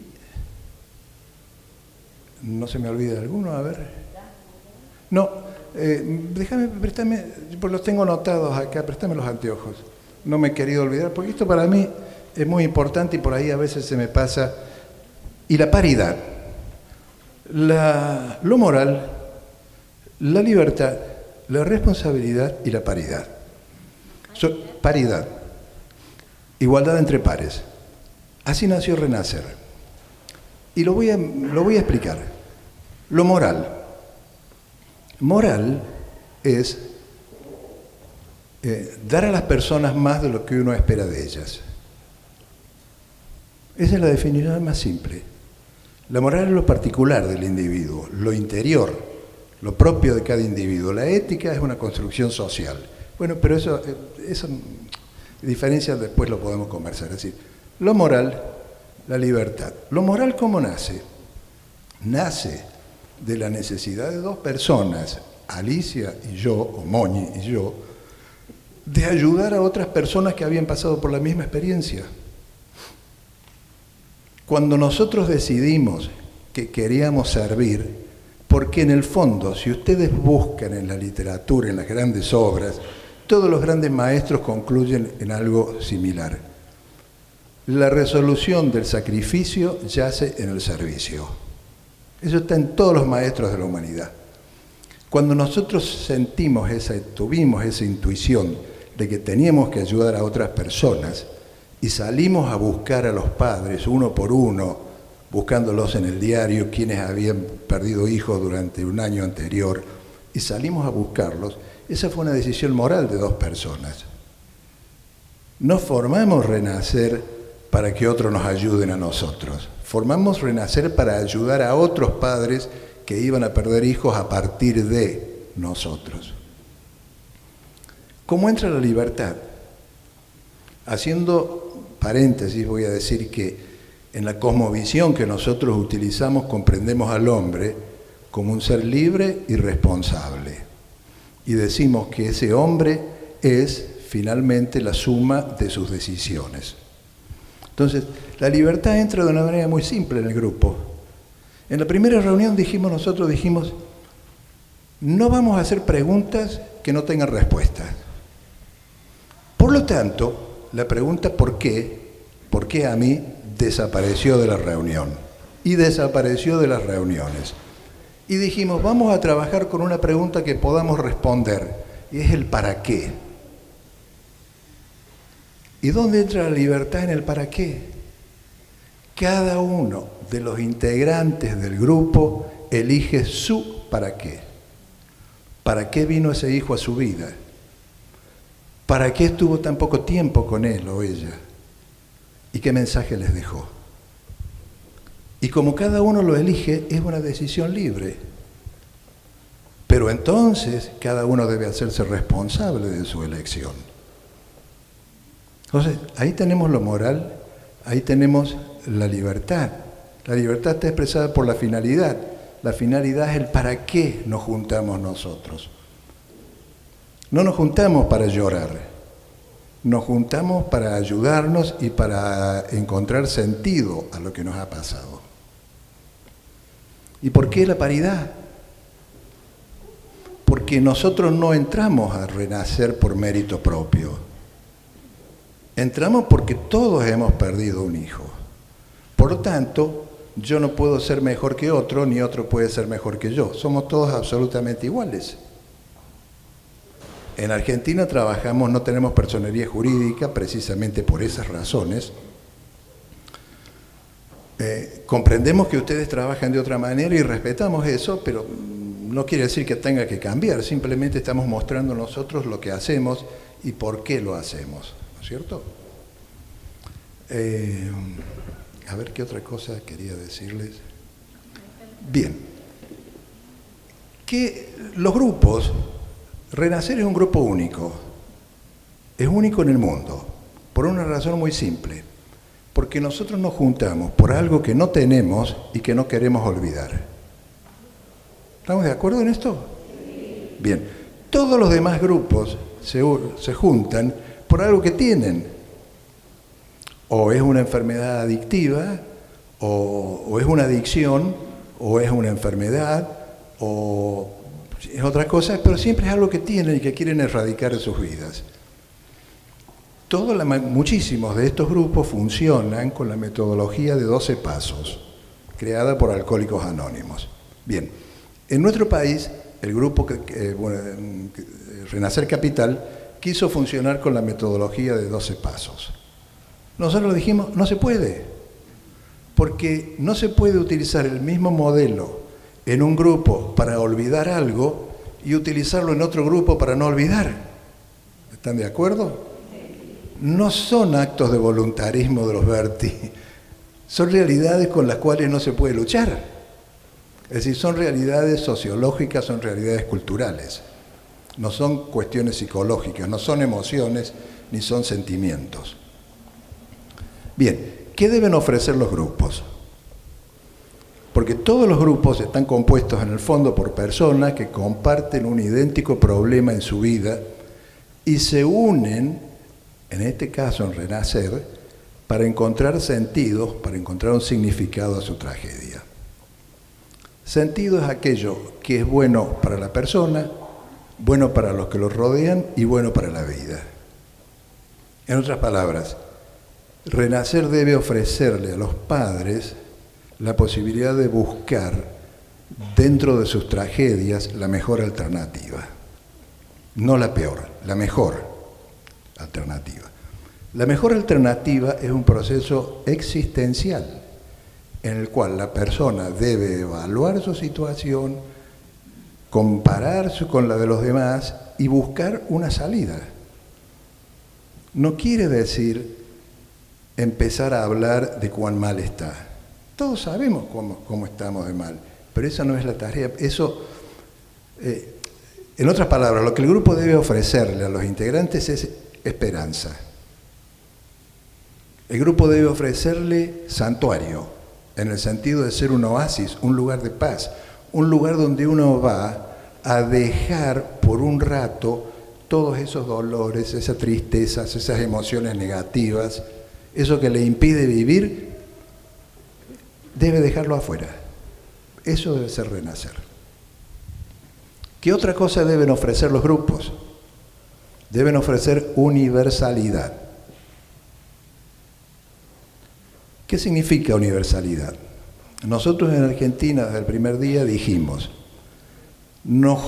no se me olvida alguno, a ver, no, préstame, pues los tengo anotados acá, préstame los anteojos, no me he querido olvidar, porque esto para mí es muy importante y por ahí a veces se me pasa, y la paridad, lo moral, la libertad, la responsabilidad y la paridad. Paridad, igualdad entre pares. Así nació Renacer. Y lo voy a explicar. Lo moral. Moral es dar a las personas más de lo que uno espera de ellas. Esa es la definición más simple. La moral es lo particular del individuo, lo interior, lo propio de cada individuo. La ética es una construcción social. Bueno, pero eso diferencia después lo podemos conversar. Es decir, lo moral, la libertad. ¿Lo moral cómo nace? Nace de la necesidad de 2 personas, Alicia y yo, o Moñi y yo, de ayudar a otras personas que habían pasado por la misma experiencia. Cuando nosotros decidimos que queríamos servir, porque en el fondo, si ustedes buscan en la literatura, en las grandes obras, todos los grandes maestros concluyen en algo similar. La resolución del sacrificio yace en el servicio. Eso está en todos los maestros de la humanidad. Cuando nosotros tuvimos esa intuición de que teníamos que ayudar a otras personas y salimos a buscar a los padres uno por uno, buscándolos en el diario, quienes habían perdido hijos durante un año anterior, y salimos a buscarlos, esa fue una decisión moral de 2 personas. No formamos Renacer para que otros nos ayuden a nosotros. Formamos Renacer para ayudar a otros padres que iban a perder hijos a partir de nosotros. ¿Cómo entra la libertad? Haciendo paréntesis, voy a decir que en la cosmovisión que nosotros utilizamos comprendemos al hombre como un ser libre y responsable. Y decimos que ese hombre es finalmente la suma de sus decisiones. Entonces, la libertad entra de una manera muy simple en el grupo. En la primera reunión nosotros dijimos, no vamos a hacer preguntas que no tengan respuesta. Por lo tanto, la pregunta ¿por qué a mí? Desapareció de la reunión y desapareció de las reuniones. Y dijimos, vamos a trabajar con una pregunta que podamos responder, y es el ¿para qué? ¿Y dónde entra la libertad en el para qué? Cada uno de los integrantes del grupo elige su para qué. ¿Para qué vino ese hijo a su vida? ¿Para qué estuvo tan poco tiempo con él o ella? ¿Y qué mensaje les dejó? Y como cada uno lo elige, es una decisión libre. Pero entonces cada uno debe hacerse responsable de su elección. Entonces, ahí tenemos lo moral, ahí tenemos la libertad. La libertad está expresada por la finalidad. La finalidad es el para qué nos juntamos nosotros. No nos juntamos para llorar, nos juntamos para ayudarnos y para encontrar sentido a lo que nos ha pasado. ¿Y por qué la paridad? Porque nosotros no entramos a renacer por mérito propio. Entramos porque todos hemos perdido un hijo. Por lo tanto, yo no puedo ser mejor que otro, ni otro puede ser mejor que yo. Somos todos absolutamente iguales. En Argentina trabajamos, no tenemos personería jurídica, precisamente por esas razones. Comprendemos que ustedes trabajan de otra manera y respetamos eso, pero no quiere decir que tenga que cambiar, simplemente estamos mostrando nosotros lo que hacemos y por qué lo hacemos, ¿no es cierto? A ver, ¿qué otra cosa quería decirles? Bien, que los grupos, Renacer es un grupo único, es único en el mundo, por una razón muy simple, porque nosotros nos juntamos por algo que no tenemos y que no queremos olvidar. ¿Estamos de acuerdo en esto? Bien, todos los demás grupos se juntan por algo que tienen. O es una enfermedad adictiva, o es una adicción, o es una enfermedad, o es otra cosa, pero siempre es algo que tienen y que quieren erradicar de sus vidas. Muchísimos de estos grupos funcionan con la metodología de 12 pasos, creada por Alcohólicos Anónimos. Bien, en nuestro país, el grupo Renacer Capital quiso funcionar con la metodología de 12 pasos. Nosotros dijimos, no se puede, porque no se puede utilizar el mismo modelo en un grupo para olvidar algo y utilizarlo en otro grupo para no olvidar. ¿Están de acuerdo? No son actos de voluntarismo de los Berti, son realidades con las cuales no se puede luchar. Es decir, son realidades sociológicas, son realidades culturales. No son cuestiones psicológicas, no son emociones, ni son sentimientos. Bien, ¿qué deben ofrecer los grupos? Porque todos los grupos están compuestos en el fondo por personas que comparten un idéntico problema en su vida y se unen, en este caso en Renacer, para encontrar sentidos, para encontrar un significado a su tragedia. Sentido es aquello que es bueno para la persona, bueno para los que lo rodean y bueno para la vida. En otras palabras, Renacer debe ofrecerle a los padres la posibilidad de buscar dentro de sus tragedias la mejor alternativa. No la peor, la mejor alternativa. La mejor alternativa es un proceso existencial en el cual la persona debe evaluar su situación, compararse con la de los demás y buscar una salida. No quiere decir empezar a hablar de cuán mal está. Todos sabemos cómo estamos de mal, pero esa no es la tarea. En otras palabras, lo que el grupo debe ofrecerle a los integrantes es esperanza. El grupo debe ofrecerle santuario, en el sentido de ser un oasis, un lugar de paz, un lugar donde uno va a dejar por un rato todos esos dolores, esas tristezas, esas emociones negativas, eso que le impide vivir, debe dejarlo afuera. Eso debe ser Renacer. ¿Qué otra cosa deben ofrecer los grupos? Deben ofrecer universalidad. ¿Qué significa universalidad? Nosotros en Argentina desde el primer día dijimos, nos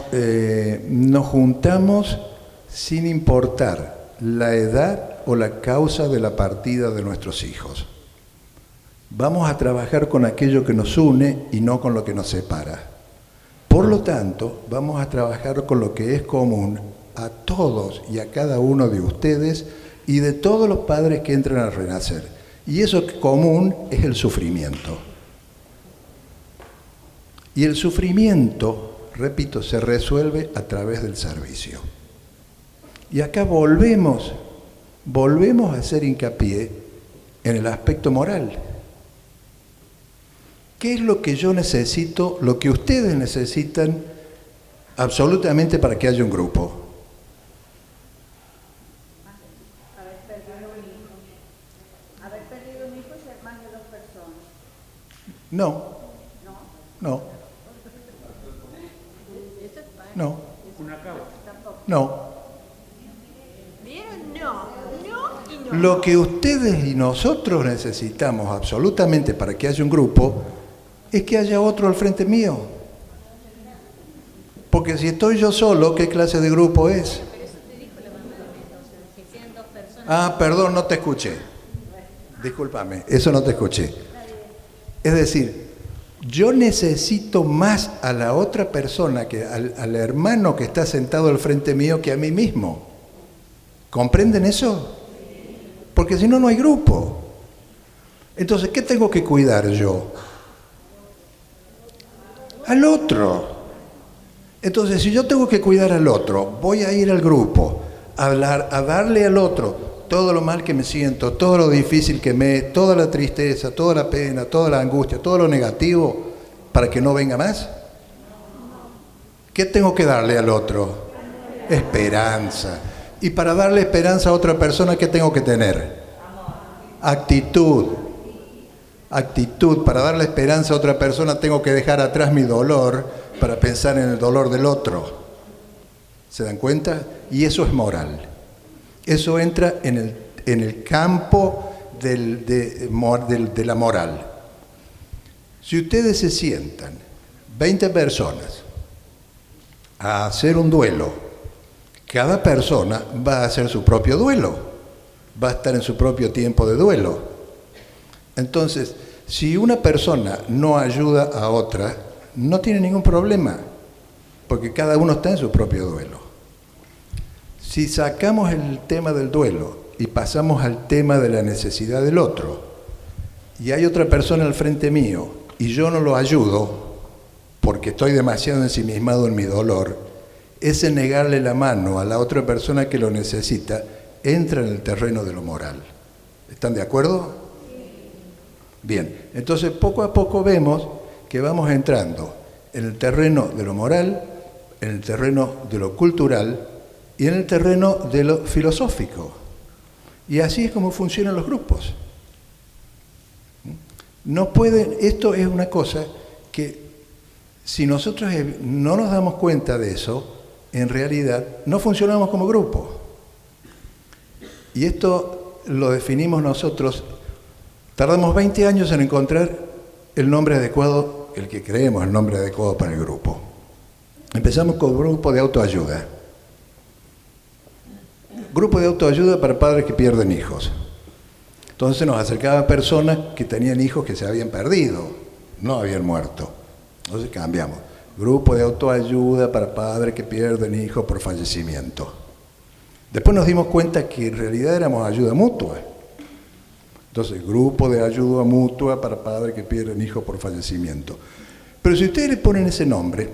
juntamos sin importar la edad o la causa de la partida de nuestros hijos. Vamos a trabajar con aquello que nos une y no con lo que nos separa. Por lo tanto, vamos a trabajar con lo que es común a todos y a cada uno de ustedes y de todos los padres que entran a Renacer. Y eso común es el sufrimiento. Y el sufrimiento, repito, se resuelve a través del servicio. Y acá volvemos a hacer hincapié en el aspecto moral. ¿Qué es lo que yo necesito, lo que ustedes necesitan absolutamente para que haya un grupo? Haber perdido un hijo. Haber perdido un hijo y ser más de 2 personas. No. Lo que ustedes y nosotros necesitamos absolutamente para que haya un grupo es que haya otro al frente mío. Porque si estoy yo solo, ¿qué clase de grupo es? Ah, perdón, no te escuché. Discúlpame, eso no te escuché. Es decir, yo necesito más a la otra persona, al hermano que está sentado al frente mío, que a mí mismo. ¿Comprenden eso? Porque si no, no hay grupo. Entonces, ¿qué tengo que cuidar yo? Al otro. Entonces, si yo tengo que cuidar al otro, voy a ir al grupo, a darle al otro todo lo mal que me siento, todo lo difícil que me es, toda la tristeza, toda la pena, toda la angustia, todo lo negativo, para que no venga más. ¿Qué tengo que darle al otro? Esperanza. Y para darle esperanza a otra persona, ¿qué tengo que tener? Actitud. Actitud. Para darle esperanza a otra persona, tengo que dejar atrás mi dolor para pensar en el dolor del otro. ¿Se dan cuenta? Y eso es moral. Eso entra en el campo de la moral. Si ustedes se sientan, 20 personas, a hacer un duelo, cada persona va a hacer su propio duelo, va a estar en su propio tiempo de duelo. Entonces, si una persona no ayuda a otra, no tiene ningún problema, porque cada uno está en su propio duelo. Si sacamos el tema del duelo y pasamos al tema de la necesidad del otro, y hay otra persona al frente mío, y yo no lo ayudo, porque estoy demasiado ensimismado en mi dolor, ese negarle la mano a la otra persona que lo necesita entra en el terreno de lo moral. ¿Están de acuerdo? Bien, entonces poco a poco vemos que vamos entrando en el terreno de lo moral, en el terreno de lo cultural y en el terreno de lo filosófico. Y así es como funcionan los grupos. No pueden, esto es una cosa que si nosotros no nos damos cuenta de eso, en realidad no funcionamos como grupo. Y esto lo definimos nosotros. Tardamos 20 años en encontrar el nombre adecuado, el que creemos el nombre adecuado para el grupo. Empezamos con grupo de autoayuda. Grupo de autoayuda para padres que pierden hijos. Entonces nos acercaban personas que tenían hijos que se habían perdido, no habían muerto. Entonces cambiamos. Grupo de autoayuda para padres que pierden hijos por fallecimiento. Después nos dimos cuenta que en realidad éramos ayuda mutua. Entonces, grupo de ayuda mutua para padres que pierden hijos por fallecimiento. Pero si ustedes le ponen ese nombre,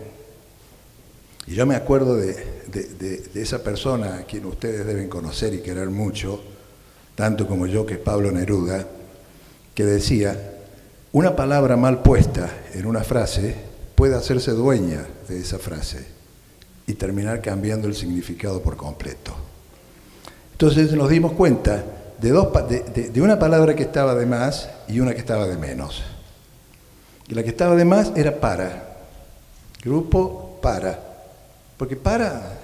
y yo me acuerdo de esa persona a quien ustedes deben conocer y querer mucho, tanto como yo, que es Pablo Neruda, que decía, una palabra mal puesta en una frase puede hacerse dueña de esa frase y terminar cambiando el significado por completo. Entonces nos dimos cuenta de una palabra que estaba de más y una que estaba de menos. Y la que estaba de más era para. Grupo para. Porque para,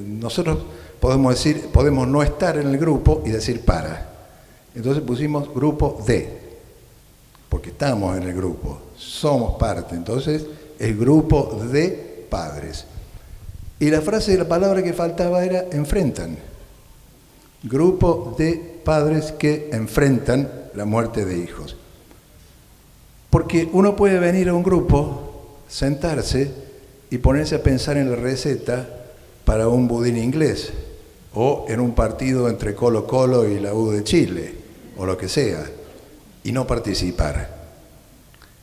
nosotros podemos no estar en el grupo y decir para. Entonces pusimos grupo de, porque estamos en el grupo, somos parte. Entonces, el grupo de padres. Y la frase de la palabra que faltaba era enfrentan. Grupo de padres que enfrentan la muerte de hijos. Porque uno puede venir a un grupo, sentarse y ponerse a pensar en la receta para un budín inglés o en un partido entre Colo-Colo y la U de Chile o lo que sea y no participar.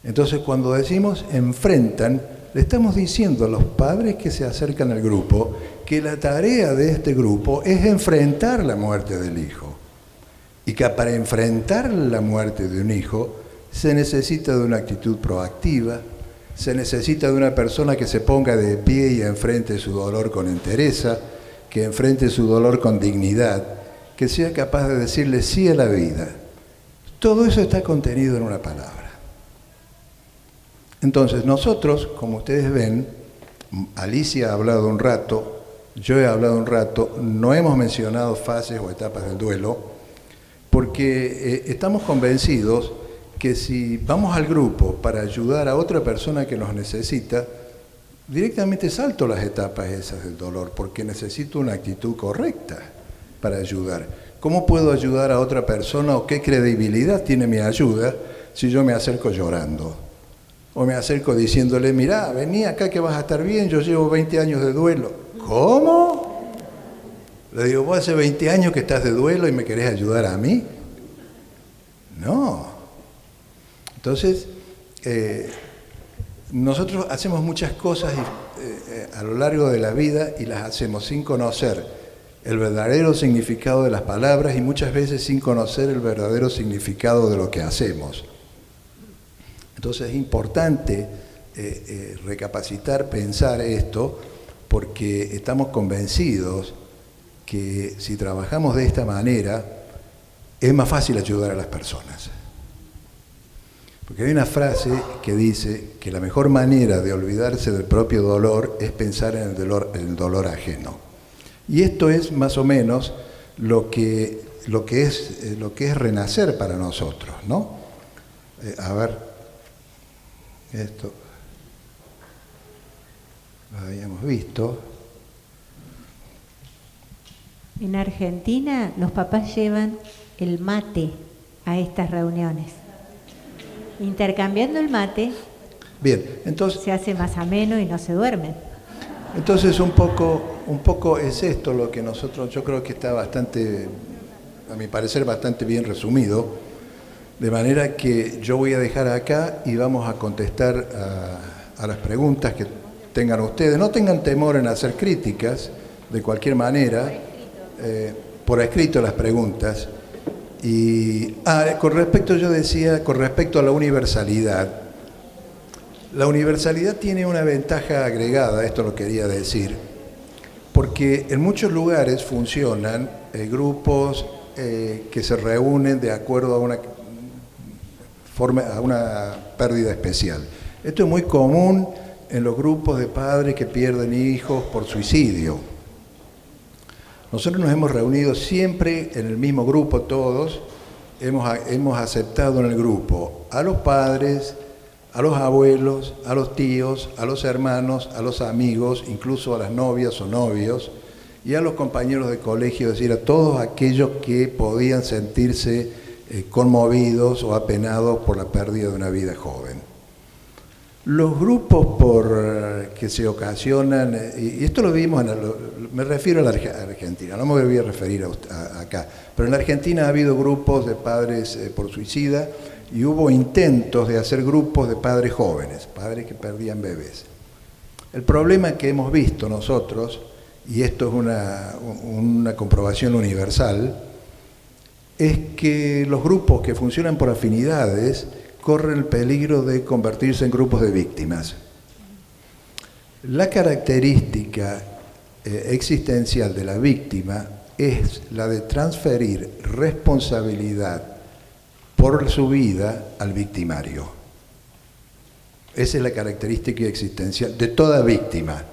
Entonces, cuando decimos enfrentan, le estamos diciendo a los padres que se acercan al grupo que la tarea de este grupo es enfrentar la muerte del hijo. Y que para enfrentar la muerte de un hijo se necesita de una actitud proactiva, se necesita de una persona que se ponga de pie y enfrente su dolor con entereza, que enfrente su dolor con dignidad, que sea capaz de decirle sí a la vida. Todo eso está contenido en una palabra. Entonces nosotros, como ustedes ven, Alicia ha hablado un rato, yo he hablado un rato, no hemos mencionado fases o etapas del duelo, porque estamos convencidos que si vamos al grupo para ayudar a otra persona que nos necesita, directamente salto las etapas esas del dolor, porque necesito una actitud correcta para ayudar. ¿Cómo puedo ayudar a otra persona o qué credibilidad tiene mi ayuda si yo me acerco llorando? O me acerco diciéndole, mirá, vení acá que vas a estar bien, yo llevo 20 años de duelo. ¿Cómo? Le digo, vos hace 20 años que estás de duelo y me querés ayudar a mí. No. Entonces, nosotros hacemos muchas cosas a lo largo de la vida y las hacemos sin conocer el verdadero significado de las palabras y muchas veces sin conocer el verdadero significado de lo que hacemos. Entonces es importante recapacitar, pensar esto, porque estamos convencidos que si trabajamos de esta manera, es más fácil ayudar a las personas. Porque hay una frase que dice que la mejor manera de olvidarse del propio dolor es pensar en el dolor ajeno. Y esto es más o menos lo que es renacer para nosotros, ¿no? A ver. Esto lo habíamos visto. En Argentina los papás llevan el mate a estas reuniones. Intercambiando el mate, bien, entonces, se hace más ameno y no se duermen. Entonces un poco es esto lo que nosotros, yo creo que está bastante, a mi parecer, bastante bien resumido. De manera que yo voy a dejar acá y vamos a contestar a las preguntas que tengan ustedes. No tengan temor en hacer críticas, de cualquier manera, por escrito las preguntas. Y con respecto, yo decía, con respecto a la universalidad tiene una ventaja agregada, esto lo quería decir, porque en muchos lugares funcionan grupos que se reúnen de acuerdo a una pérdida especial. Esto es muy común en los grupos de padres que pierden hijos por suicidio. Nosotros nos hemos reunido siempre en el mismo grupo todos, hemos aceptado en el grupo a los padres, a los abuelos, a los tíos, a los hermanos, a los amigos, incluso a las novias o novios, y a los compañeros de colegio, es decir, a todos aquellos que podían sentirse conmovidos o apenados por la pérdida de una vida joven. Los grupos que se ocasionan, y esto lo vimos, me refiero a la Argentina, no me voy a referir acá, pero en la Argentina ha habido grupos de padres por suicida y hubo intentos de hacer grupos de padres jóvenes, padres que perdían bebés. El problema que hemos visto nosotros, y esto es una comprobación universal, es que los grupos que funcionan por afinidades corren el peligro de convertirse en grupos de víctimas. La característica existencial de la víctima es la de transferir responsabilidad por su vida al victimario. Esa es la característica existencial de toda víctima.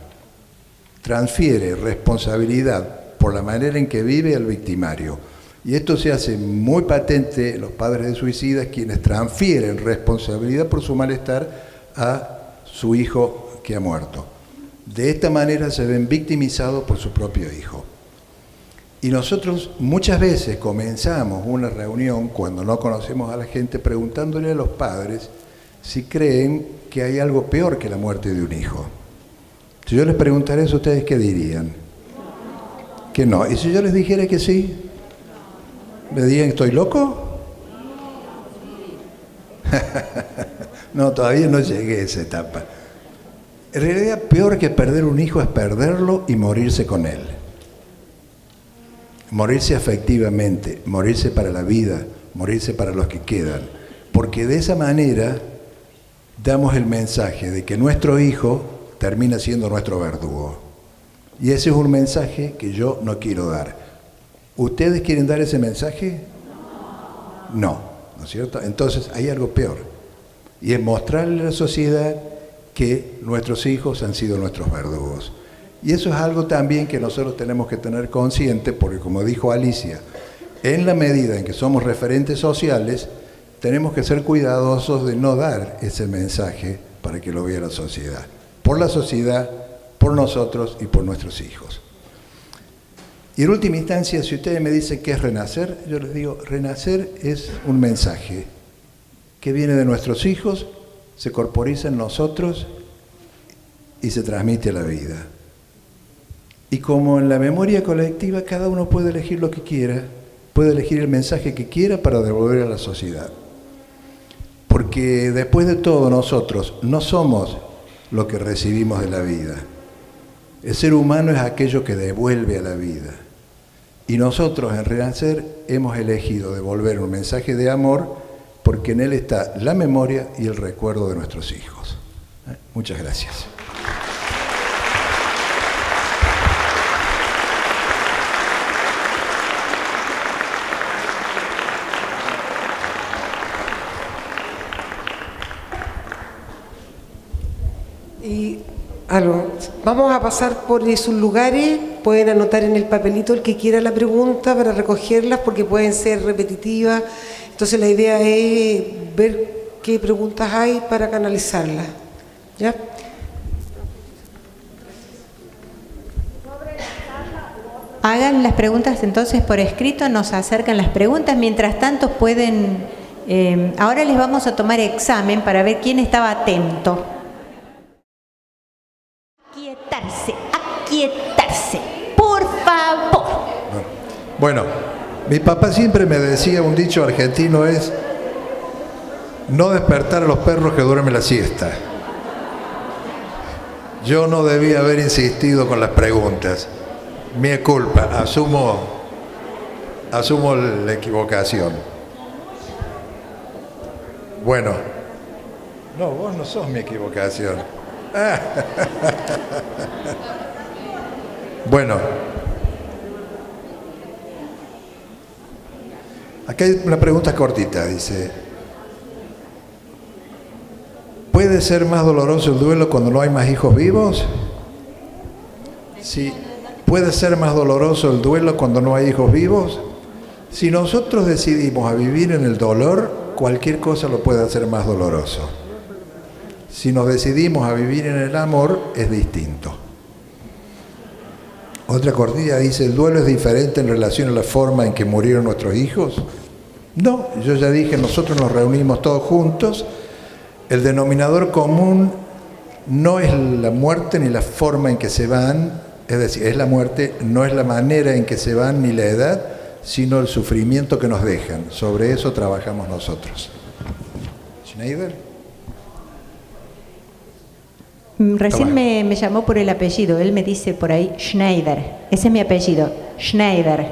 Transfiere responsabilidad por la manera en que vive al victimario. Y esto se hace muy patente en los padres de suicidas, quienes transfieren responsabilidad por su malestar a su hijo que ha muerto. De esta manera se ven victimizados por su propio hijo. Y nosotros muchas veces comenzamos una reunión cuando no conocemos a la gente preguntándole a los padres si creen que hay algo peor que la muerte de un hijo. Si yo les preguntara eso, ¿ustedes qué dirían? Que no. ¿Y si yo les dijera que sí? ¿Me dirían que estoy loco? No, todavía no llegué a esa etapa. En realidad, peor que perder un hijo es perderlo y morirse con él. Morirse afectivamente, morirse para la vida, morirse para los que quedan. Porque de esa manera damos el mensaje de que nuestro hijo termina siendo nuestro verdugo. Y ese es un mensaje que yo no quiero dar. ¿Ustedes quieren dar ese mensaje? No, ¿no es cierto? Entonces hay algo peor. Y es mostrarle a la sociedad que nuestros hijos han sido nuestros verdugos. Y eso es algo también que nosotros tenemos que tener consciente, porque como dijo Alicia, en la medida en que somos referentes sociales, tenemos que ser cuidadosos de no dar ese mensaje para que lo vea la sociedad. Por la sociedad, por nosotros y por nuestros hijos. Y en última instancia, si ustedes me dicen qué es renacer, yo les digo, renacer es un mensaje que viene de nuestros hijos, se corporiza en nosotros y se transmite a la vida. Y como en la memoria colectiva, cada uno puede elegir lo que quiera, puede elegir el mensaje que quiera para devolver a la sociedad. Porque después de todo nosotros no somos lo que recibimos de la vida. El ser humano es aquello que devuelve a la vida. Y nosotros en Renacer hemos elegido devolver un mensaje de amor porque en él está la memoria y el recuerdo de nuestros hijos. Muchas gracias. Vamos a pasar por esos lugares, pueden anotar en el papelito el que quiera la pregunta para recogerlas porque pueden ser repetitivas. Entonces la idea es ver qué preguntas hay para canalizarlas. ¿Ya? Hagan las preguntas entonces por escrito, nos acercan las preguntas. Mientras tanto pueden, ahora les vamos a tomar examen para ver quién estaba atento. Aquietarse, por favor. Bueno, mi papá siempre me decía, un dicho argentino es, no despertar a los perros que duermen la siesta. Yo no debía haber insistido con las preguntas. Mi culpa, asumo la equivocación. Bueno, no, vos no sos mi equivocación. Bueno, acá hay una pregunta cortita, dice, ¿puede ser más doloroso el duelo cuando no hay más hijos vivos? Sí, ¿puede ser más doloroso el duelo cuando no hay hijos vivos? Si nosotros decidimos a vivir en el dolor, cualquier cosa lo puede hacer más doloroso. Si nos decidimos a vivir en el amor, es distinto. Otra cortilla dice, ¿el duelo es diferente en relación a la forma en que murieron nuestros hijos? No, yo ya dije, nosotros nos reunimos todos juntos. El denominador común no es la muerte ni la forma en que se van, es decir, es la muerte, no es la manera en que se van ni la edad, sino el sufrimiento que nos dejan. Sobre eso trabajamos nosotros. ¿Schneider? Recién me llamó por el apellido, él me dice por ahí Schneider, ese es mi apellido, Schneider.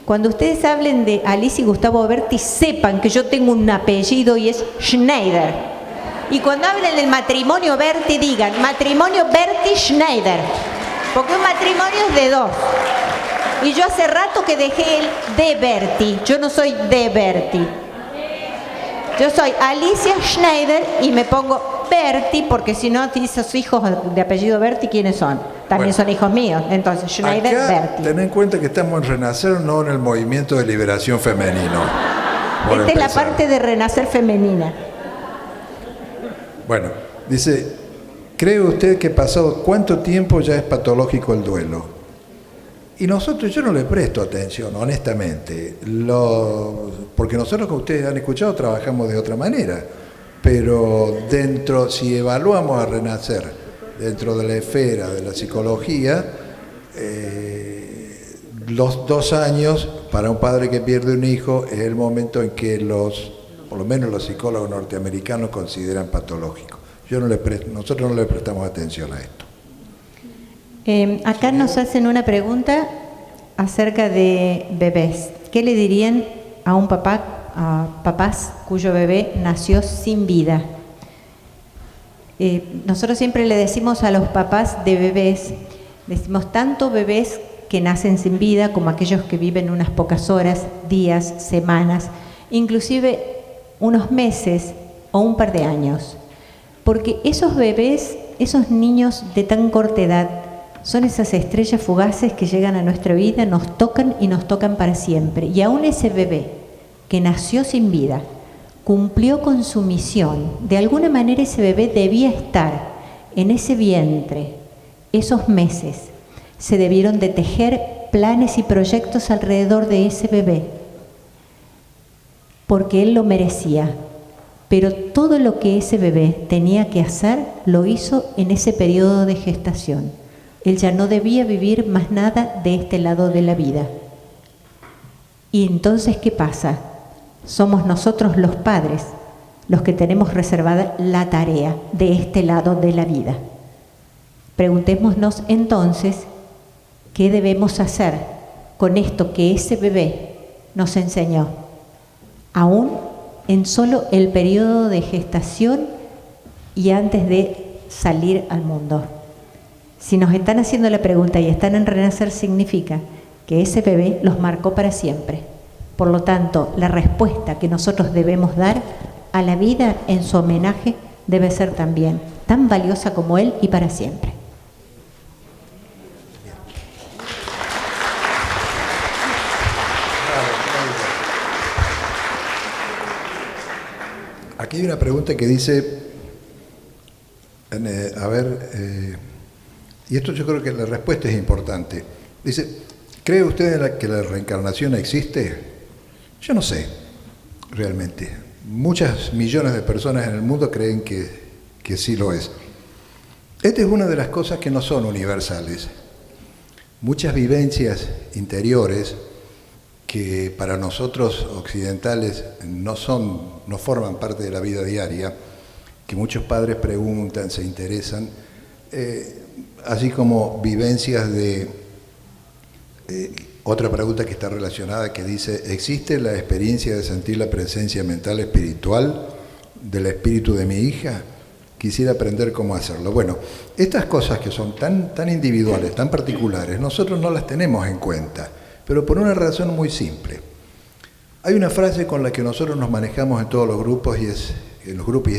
Cuando ustedes hablen de Alicia y Gustavo Berti, sepan que yo tengo un apellido y es Schneider. Y cuando hablen del matrimonio Berti, digan matrimonio Berti-Schneider, porque un matrimonio es de dos. Y yo hace rato que dejé el de Berti, yo no soy de Berti. Yo soy Alicia Schneider y me pongo Berti, porque si no, esos hijos de apellido Berti, ¿quiénes son? También son hijos míos. Entonces, Schneider, acá, Berti. Ten en cuenta que estamos en Renacer, no en el movimiento de liberación femenino. Esta es la parte de renacer femenina. Bueno, dice, ¿cree usted que pasado cuánto tiempo ya es patológico el duelo? Y nosotros, yo no le presto atención, honestamente, porque nosotros, como ustedes han escuchado, trabajamos de otra manera, pero si evaluamos a Renacer dentro de la esfera de la psicología, los 2 años para un padre que pierde un hijo es el momento en que por lo menos los psicólogos norteamericanos consideran patológico. Nosotros no le prestamos atención a esto. Acá nos hacen una pregunta acerca de bebés. ¿Qué le dirían a papás cuyo bebé nació sin vida? Nosotros siempre le decimos a los papás de bebés, decimos tanto bebés que nacen sin vida como aquellos que viven unas pocas horas, días, semanas, inclusive unos meses o un par de años. Porque esos bebés, esos niños de tan corta edad, son esas estrellas fugaces que llegan a nuestra vida, nos tocan y nos tocan para siempre. Y aún ese bebé que nació sin vida, cumplió con su misión. De alguna manera ese bebé debía estar en ese vientre, esos meses. Se debieron de tejer planes y proyectos alrededor de ese bebé, porque él lo merecía. Pero todo lo que ese bebé tenía que hacer, lo hizo en ese periodo de gestación. Él ya no debía vivir más nada de este lado de la vida. Y entonces, ¿qué pasa? Somos nosotros los padres los que tenemos reservada la tarea de este lado de la vida. Preguntémonos entonces, ¿qué debemos hacer con esto que ese bebé nos enseñó? Aún en solo el periodo de gestación y antes de salir al mundo. Si nos están haciendo la pregunta y están en renacer, significa que ese bebé los marcó para siempre. Por lo tanto, la respuesta que nosotros debemos dar a la vida en su homenaje debe ser también tan valiosa como él y para siempre. Aquí hay una pregunta que dice, y esto yo creo que la respuesta es importante. Dice, ¿cree usted que la reencarnación existe? Yo no sé, realmente. Muchas millones de personas en el mundo creen que sí lo es. Esta es una de las cosas que no son universales. Muchas vivencias interiores que para nosotros occidentales no forman parte de la vida diaria, que muchos padres preguntan, se interesan, así como vivencias de otra pregunta que está relacionada, que dice, ¿existe la experiencia de sentir la presencia mental espiritual del espíritu de mi hija? Quisiera aprender cómo hacerlo. Bueno, estas cosas que son tan individuales, tan particulares, nosotros no las tenemos en cuenta, pero por una razón muy simple. Hay una frase con la que nosotros nos manejamos en todos los grupos y es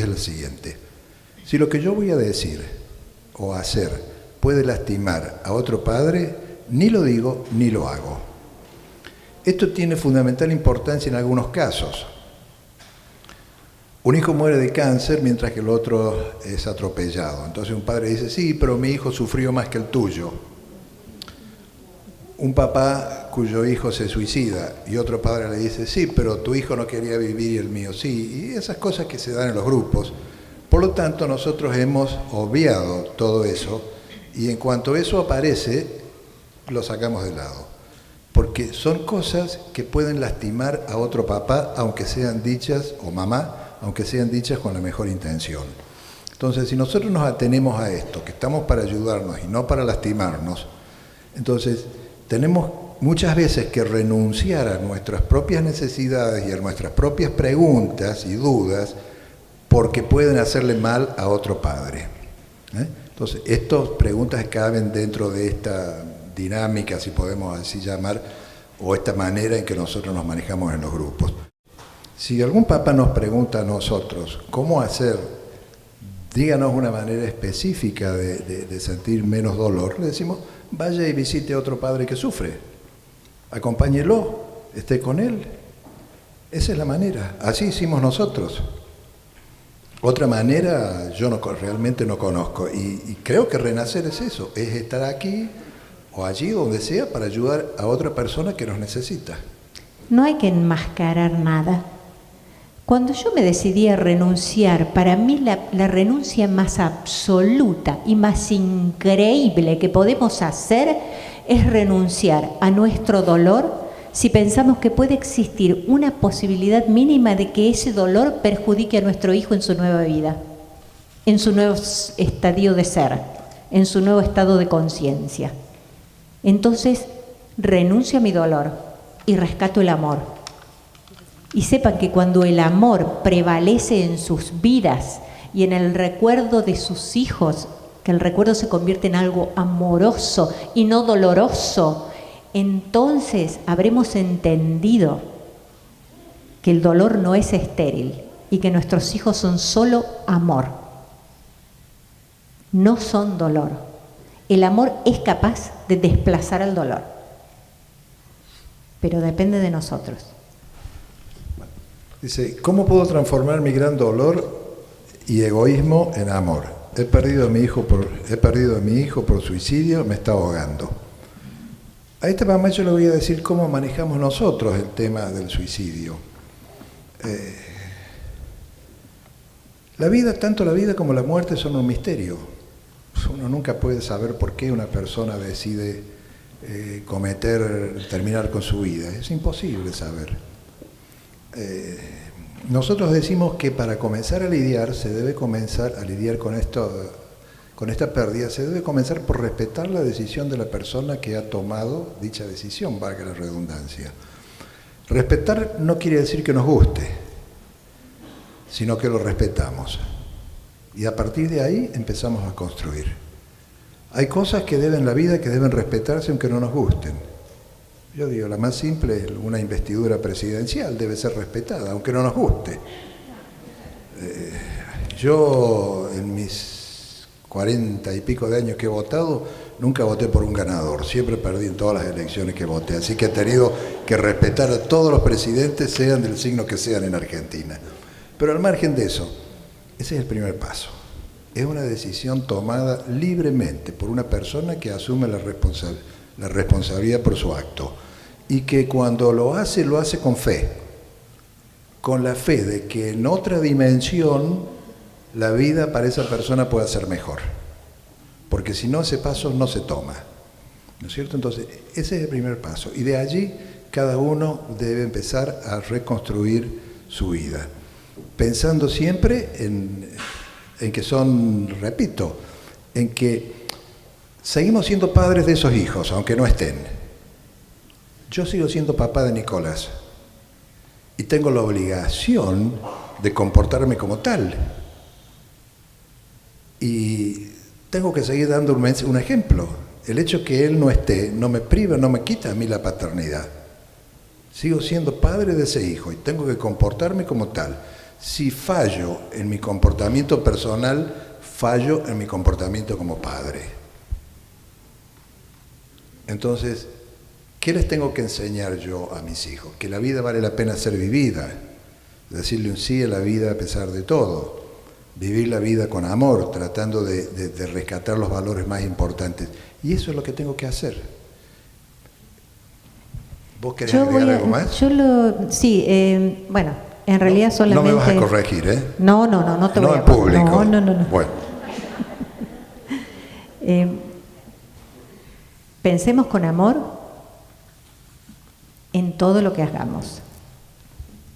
la siguiente. Si lo que yo voy a decir o hacer puede lastimar a otro padre, ni lo digo ni lo hago. Esto tiene fundamental importancia en algunos casos. Un hijo muere de cáncer mientras que el otro es atropellado. Entonces un padre dice, sí, pero mi hijo sufrió más que el tuyo. Un papá cuyo hijo se suicida y otro padre le dice, sí, pero tu hijo no quería vivir y el mío sí. Y esas cosas que se dan en los grupos. Por lo tanto, nosotros hemos obviado todo eso y en cuanto eso aparece, lo sacamos de lado. Porque son cosas que pueden lastimar a otro papá, aunque sean dichas, o mamá, aunque sean dichas con la mejor intención. Entonces, si nosotros nos atenemos a esto, que estamos para ayudarnos y no para lastimarnos, entonces tenemos muchas veces que renunciar a nuestras propias necesidades y a nuestras propias preguntas y dudas porque pueden hacerle mal a otro padre. Entonces, estas preguntas caben dentro de esta dinámica, si podemos así llamar, o esta manera en que nosotros nos manejamos en los grupos. Si algún papá nos pregunta a nosotros cómo hacer, díganos una manera específica de sentir menos dolor, le decimos, vaya y visite a otro padre que sufre, acompáñelo, esté con él. Esa es la manera, así hicimos nosotros. Otra manera yo realmente no conozco y creo que renacer es eso, es estar aquí o allí donde sea para ayudar a otra persona que nos necesita. No hay que enmascarar nada. Cuando yo me decidí a renunciar, para mí la renuncia más absoluta y más increíble que podemos hacer es renunciar a nuestro dolor si pensamos que puede existir una posibilidad mínima de que ese dolor perjudique a nuestro hijo en su nueva vida, en su nuevo estadio de ser, en su nuevo estado de conciencia. Entonces, renuncio a mi dolor y rescato el amor. Y sepan que cuando el amor prevalece en sus vidas y en el recuerdo de sus hijos, que el recuerdo se convierte en algo amoroso y no doloroso, entonces habremos entendido que el dolor no es estéril y que nuestros hijos son solo amor. No son dolor. El amor es capaz de desplazar al dolor, pero depende de nosotros. Dice, ¿cómo puedo transformar mi gran dolor y egoísmo en amor? He perdido a mi hijo por suicidio, me está ahogando. A esta mamá yo le voy a decir cómo manejamos nosotros el tema del suicidio. La vida, tanto la vida como la muerte, son un misterio. Uno nunca puede saber por qué una persona decide terminar con su vida. Es imposible saber. Nosotros decimos que para comenzar a lidiar con esta pérdida, se debe comenzar por respetar la decisión de la persona que ha tomado dicha decisión, valga la redundancia. Respetar no quiere decir que nos guste, sino que lo respetamos. Y a partir de ahí empezamos a construir. Hay cosas que deben la vida, que deben respetarse aunque no nos gusten. Yo digo, la más simple es una investidura presidencial, debe ser respetada, aunque no nos guste. Yo, en mis 40 y pico de años que he votado, nunca voté por un ganador, siempre perdí en todas las elecciones que voté, así que he tenido que respetar a todos los presidentes, sean del signo que sean en Argentina. Pero al margen de eso, ese es el primer paso. Es una decisión tomada libremente por una persona que asume la responsabilidad por su acto y que cuando lo hace con fe, con la fe de que en otra dimensión la vida para esa persona pueda ser mejor, porque si no, ese paso no se toma, ¿no es cierto? Entonces, ese es el primer paso y de allí cada uno debe empezar a reconstruir su vida, pensando siempre en que repito, en que seguimos siendo padres de esos hijos, aunque no estén. Yo sigo siendo papá de Nicolás y tengo la obligación de comportarme como tal. Y tengo que seguir dando un ejemplo. El hecho que él no esté no me priva, no me quita a mí la paternidad. Sigo siendo padre de ese hijo y tengo que comportarme como tal. Si fallo en mi comportamiento personal, fallo en mi comportamiento como padre. Entonces, ¿qué les tengo que enseñar yo a mis hijos? Que la vida vale la pena ser vivida, decirle un sí a la vida a pesar de todo, vivir la vida con amor, tratando de rescatar los valores más importantes. Y eso es lo que tengo que hacer. ¿Vos querés agregar algo más? Sí, bueno. En realidad solamente... No me vas a corregir, ¿eh? No te voy a... No en público. No. Bueno. Pensemos con amor en todo lo que hagamos.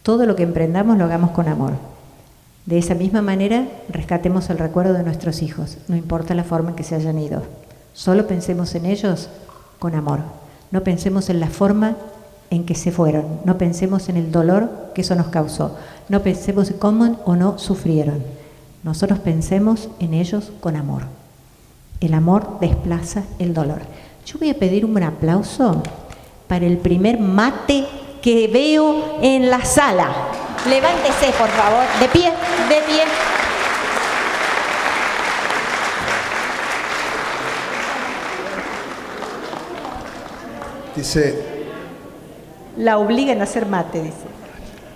Todo lo que emprendamos lo hagamos con amor. De esa misma manera, rescatemos el recuerdo de nuestros hijos, no importa la forma en que se hayan ido. Solo pensemos en ellos con amor. No pensemos en la forma en que se fueron, no pensemos en el dolor que eso nos causó, no pensemos en cómo o no sufrieron. Nosotros pensemos en ellos con amor. El amor desplaza el dolor. Yo voy a pedir un aplauso para el primer mate que veo en la sala. Levántese, por favor, de pie. Dice... La obligan a hacer mate, dice.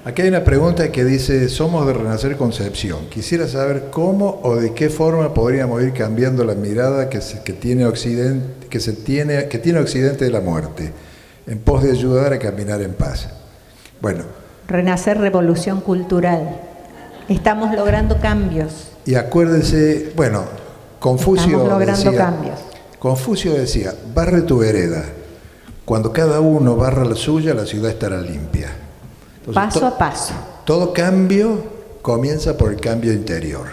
Aquí hay una pregunta que dice, somos de Renacer Concepción. Quisiera saber cómo o de qué forma podríamos ir cambiando la mirada que tiene Occidente de la muerte, en pos de ayudar a caminar en paz. Bueno. Renacer, revolución cultural. Estamos logrando cambios. Y acuérdense, Confucio estamos logrando decía, cambios. Confucio decía, barre tu vereda. Cuando cada uno barra la suya, la ciudad estará limpia. Entonces, paso a paso. Todo cambio comienza por el cambio interior.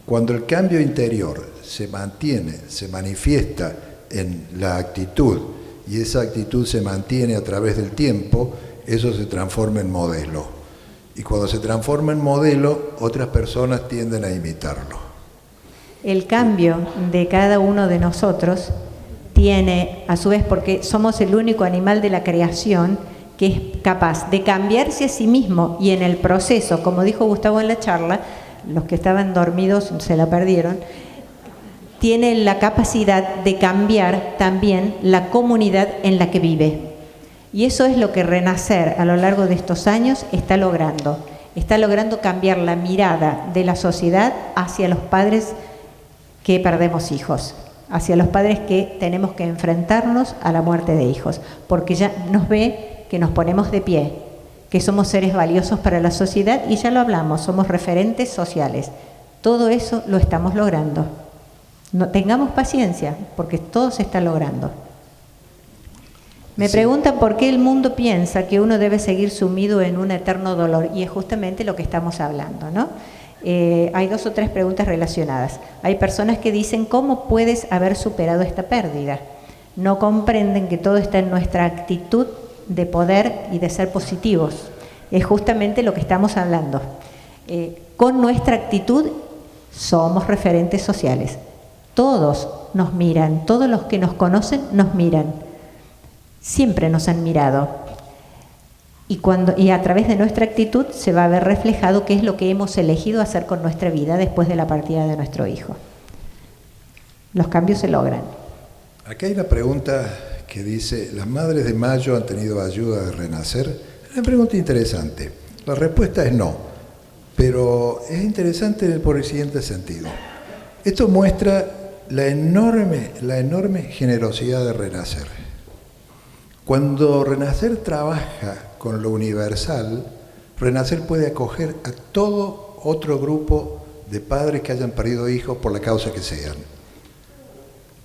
Cuando el cambio interior se mantiene, se manifiesta en la actitud, y esa actitud se mantiene a través del tiempo, eso se transforma en modelo. Y cuando se transforma en modelo, otras personas tienden a imitarlo. El cambio de cada uno de nosotros tiene, a su vez, porque somos el único animal de la creación que es capaz de cambiarse a sí mismo, y en el proceso, como dijo Gustavo en la charla, los que estaban dormidos se la perdieron, tiene la capacidad de cambiar también la comunidad en la que vive. Y eso es lo que Renacer a lo largo de estos años está logrando. Está logrando cambiar la mirada de la sociedad hacia los padres que perdemos hijos, hacia los padres que tenemos que enfrentarnos a la muerte de hijos, porque ya nos ve que nos ponemos de pie, que somos seres valiosos para la sociedad, y ya lo hablamos, somos referentes sociales. Todo eso lo estamos logrando. No, tengamos paciencia, porque todo se está logrando. Me preguntan por qué el mundo piensa que uno debe seguir sumido en un eterno dolor, y es justamente lo que estamos hablando, ¿no? Hay 2 o 3 preguntas relacionadas. Hay personas que dicen, ¿cómo puedes haber superado esta pérdida? No comprenden que todo está en nuestra actitud de poder y de ser positivos. Es justamente lo que estamos hablando. Con nuestra actitud somos referentes sociales. Todos nos miran, todos los que nos conocen nos miran. Siempre nos han mirado. Y a través de nuestra actitud se va a ver reflejado qué es lo que hemos elegido hacer con nuestra vida después de la partida de nuestro hijo. Los cambios se logran. Acá hay una pregunta que dice, ¿las madres de Mayo han tenido ayuda de Renacer? Es una pregunta interesante. La respuesta es no, pero es interesante por el siguiente sentido. Esto muestra la enorme generosidad de Renacer. Cuando Renacer trabaja con lo universal, Renacer puede acoger a todo otro grupo de padres que hayan perdido hijos por la causa que sean.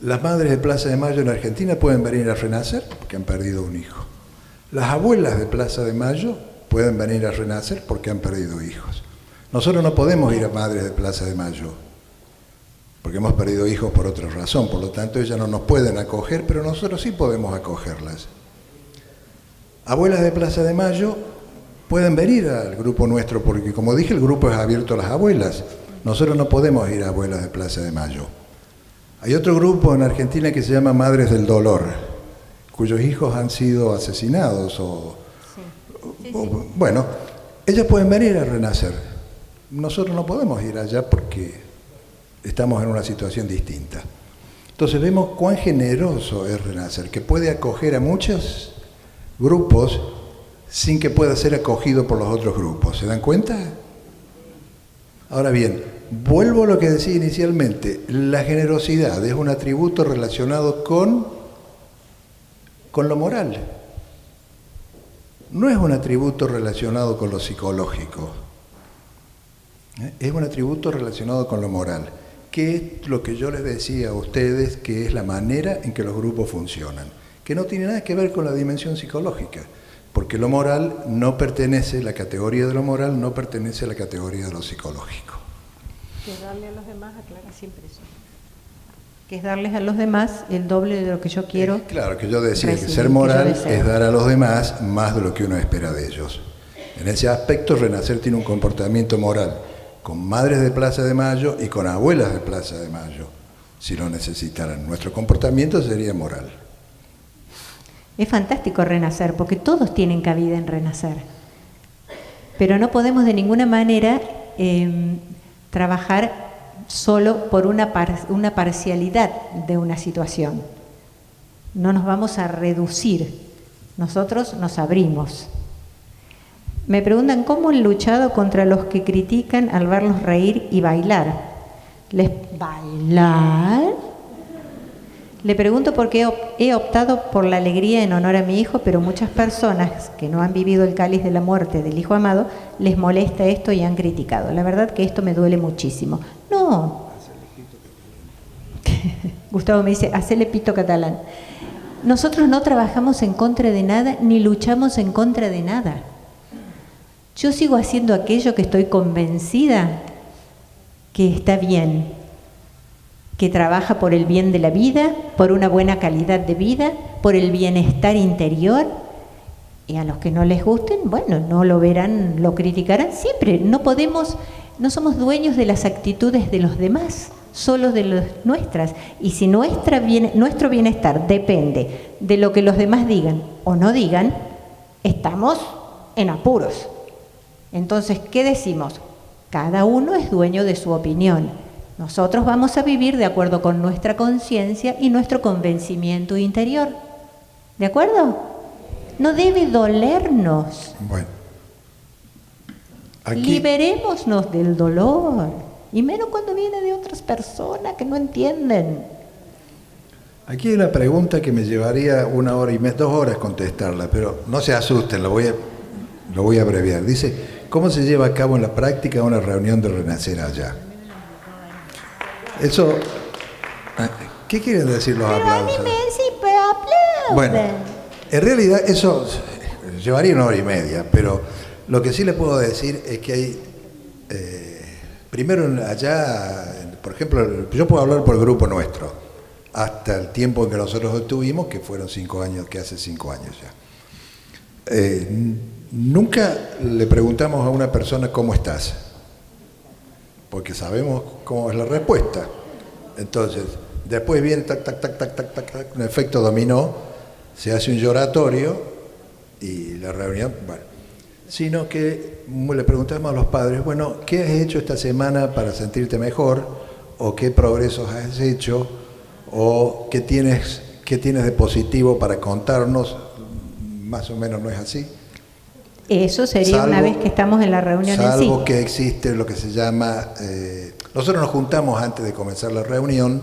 Las madres de Plaza de Mayo en Argentina pueden venir a Renacer porque han perdido un hijo. Las abuelas de Plaza de Mayo pueden venir a Renacer porque han perdido hijos. Nosotros no podemos ir a madres de Plaza de Mayo porque hemos perdido hijos por otra razón, por lo tanto ellas no nos pueden acoger, pero nosotros sí podemos acogerlas. Abuelas de Plaza de Mayo pueden venir al grupo nuestro porque, como dije, el grupo es abierto a las abuelas. Nosotros no podemos ir a abuelas de Plaza de Mayo. Hay otro grupo en Argentina que se llama Madres del Dolor, cuyos hijos han sido asesinados bueno, ellas pueden venir a Renacer. Nosotros no podemos ir allá porque estamos en una situación distinta. Entonces vemos cuán generoso es Renacer, que puede acoger a muchos grupos sin que pueda ser acogido por los otros grupos. ¿Se dan cuenta? Ahora bien, vuelvo a lo que decía inicialmente. La generosidad es un atributo relacionado con lo moral. No es un atributo relacionado con lo psicológico. Es un atributo relacionado con lo moral, que es lo que yo les decía a ustedes, que es la manera en que los grupos funcionan, que no tiene nada que ver con la dimensión psicológica, porque lo moral no pertenece, la categoría de lo moral no pertenece a la categoría de lo psicológico. Que darle a los demás, aclara siempre eso. Que es darles a los demás el doble de lo que yo quiero. Claro, que yo decía que ser moral es dar a los demás más de lo que uno espera de ellos. En ese aspecto, Renacer tiene un comportamiento moral con madres de Plaza de Mayo y con abuelas de Plaza de Mayo, si lo necesitaran. Nuestro comportamiento sería moral. Es fantástico Renacer, porque todos tienen cabida en Renacer. Pero no podemos de ninguna manera trabajar solo por una parcialidad de una situación. No nos vamos a reducir, nosotros nos abrimos. Me preguntan cómo han luchado contra los que critican al verlos reír y bailar. ¿Bailar? Le pregunto por qué he optado por la alegría en honor a mi hijo, pero muchas personas que no han vivido el cáliz de la muerte del hijo amado, les molesta esto y han criticado. La verdad que esto me duele muchísimo. No. Gustavo me dice, hacele pito catalán. nosotros no trabajamos en contra de nada ni luchamos en contra de nada. Yo sigo haciendo aquello que estoy convencida que está bien, que trabaja por el bien de la vida, por una buena calidad de vida, por el bienestar interior. Y a los que no les gusten, bueno, no lo verán, lo criticarán siempre. No somos dueños de las actitudes de los demás, solo de las nuestras. Y si nuestro bienestar depende de lo que los demás digan o no digan, estamos en apuros. Entonces, ¿qué decimos? Cada uno es dueño de su opinión. Nosotros vamos a vivir de acuerdo con nuestra conciencia y nuestro convencimiento interior. ¿De acuerdo? No debe dolernos. Bueno. Aquí, liberémonos del dolor. Y menos cuando viene de otras personas que no entienden. aquí hay una pregunta que me llevaría 1 hora y 2 horas contestarla, pero no se asusten, lo voy a abreviar. Dice, ¿cómo se lleva a cabo en la práctica una reunión de Renacer allá? Eso, ¿qué quieren decir los aplausos? Bueno, en realidad eso llevaría 1 hora y media, pero lo que sí les puedo decir es que hay, primero allá, por ejemplo, yo puedo hablar por el grupo nuestro, hasta el tiempo en que nosotros estuvimos, que fueron 5 años, que hace 5 años ya. Nunca le preguntamos a una persona cómo estás, porque sabemos cómo es la respuesta. Entonces, después viene tac, tac, tac, tac, tac, tac, tac, un efecto dominó, se hace un lloratorio y la reunión, bueno, sino que le preguntamos a los padres, bueno, ¿qué has hecho esta semana para sentirte mejor? ¿O qué progresos has hecho? ¿O qué tienes de positivo para contarnos? Más o menos no es así. Eso sería una vez que estamos en la reunión en sí. Salvo que existe lo que se llama... nosotros nos juntamos antes de comenzar la reunión,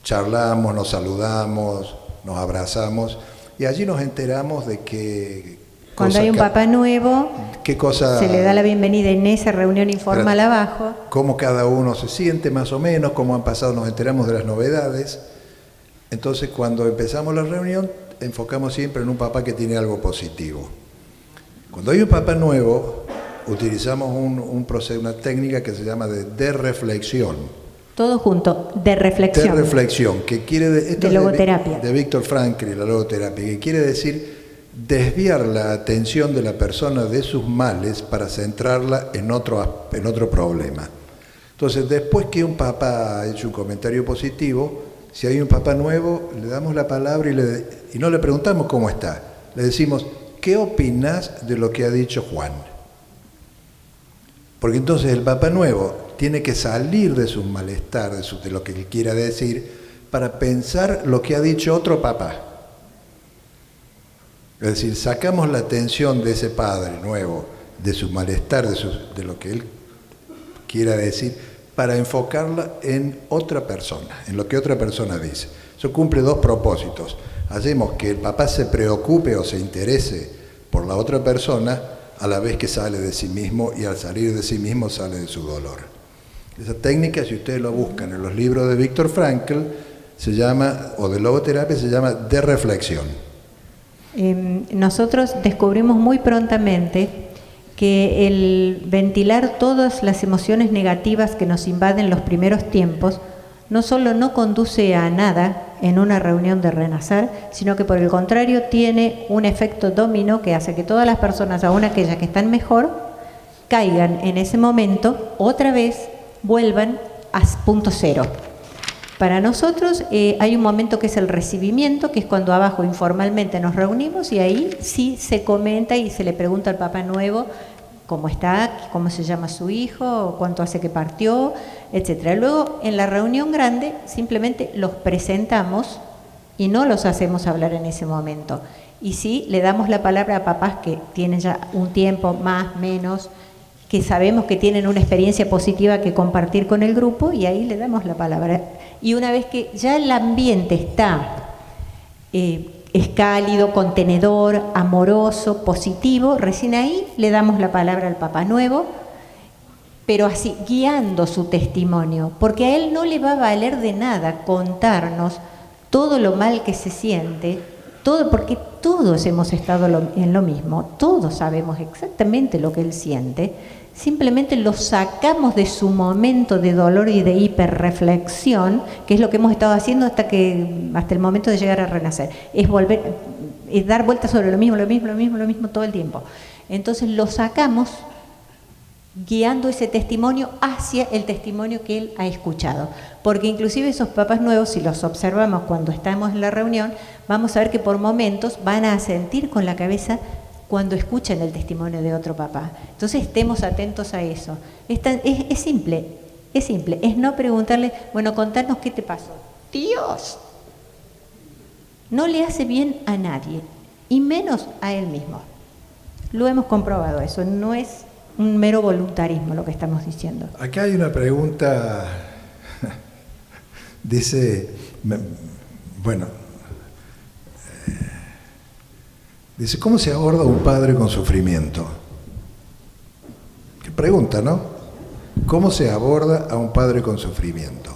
charlamos, nos saludamos, nos abrazamos, y allí nos enteramos de que... Cuando hay un papá nuevo, ¿qué cosa, se le da la bienvenida en esa reunión informal abajo? Cómo cada uno se siente más o menos, cómo han pasado, nos enteramos de las novedades. Entonces, cuando empezamos la reunión, enfocamos siempre en un papá que tiene algo positivo. Cuando hay un papá nuevo, utilizamos un proceso, una técnica que se llama de reflexión. Todo junto, de reflexión. De reflexión, que quiere esto de logoterapia. De Víctor Frankl, la logoterapia, que quiere decir desviar la atención de la persona de sus males para centrarla en otro problema. Entonces, después que un papá ha hecho un comentario positivo, si hay un papá nuevo, le damos la palabra y no le preguntamos cómo está, le decimos, ¿qué opinás de lo que ha dicho Juan? Porque entonces el papá nuevo tiene que salir de su malestar, de lo que él quiera decir, para pensar lo que ha dicho otro papá. Es decir, sacamos la atención de ese padre nuevo, de su malestar, de lo que él quiera decir, para enfocarla en otra persona, en lo que otra persona dice. Eso cumple 2 propósitos. Hacemos que el papá se preocupe o se interese por la otra persona a la vez que sale de sí mismo, y al salir de sí mismo sale de su dolor. Esa técnica, si ustedes lo buscan en los libros de Víctor Frankl, se llama, o de logoterapia, se llama de reflexión. Nosotros descubrimos muy prontamente que el ventilar todas las emociones negativas que nos invaden los primeros tiempos no solo no conduce a nada en una reunión de Renacer, sino que por el contrario tiene un efecto dominó que hace que todas las personas, aun aquellas que están mejor, caigan en ese momento, otra vez vuelvan a punto cero. Para nosotros hay un momento que es el recibimiento, que es cuando abajo informalmente nos reunimos y ahí sí se comenta y se le pregunta al papá nuevo cómo está, cómo se llama su hijo, cuánto hace que partió, etcétera. Luego, en la reunión grande, simplemente los presentamos y no los hacemos hablar en ese momento. Y sí, le damos la palabra a papás que tienen ya un tiempo más, menos, que sabemos que tienen una experiencia positiva que compartir con el grupo, y ahí le damos la palabra. Y una vez que ya el ambiente está es cálido, contenedor, amoroso, positivo, recién ahí le damos la palabra al papá nuevo, pero así, guiando su testimonio, porque a él no le va a valer de nada contarnos todo lo mal que se siente, todo, porque todos hemos estado en lo mismo, todos sabemos exactamente lo que él siente, simplemente lo sacamos de su momento de dolor y de hiperreflexión, que es lo que hemos estado haciendo hasta el momento de llegar a renacer, es dar vueltas sobre lo mismo todo el tiempo. Entonces lo sacamos guiando ese testimonio hacia el testimonio que él ha escuchado. Porque inclusive esos papás nuevos, si los observamos cuando estamos en la reunión, vamos a ver que por momentos van a asentir con la cabeza cuando escuchan el testimonio de otro papá. Entonces estemos atentos a eso. Es simple, es no preguntarle, bueno, contanos qué te pasó. Dios, no le hace bien a nadie, y menos a él mismo. Lo hemos comprobado eso, no es un mero voluntarismo lo que estamos diciendo. Acá hay una pregunta, dice, dice, ¿cómo se aborda un padre con sufrimiento? Qué pregunta, ¿no? ¿Cómo se aborda a un padre con sufrimiento?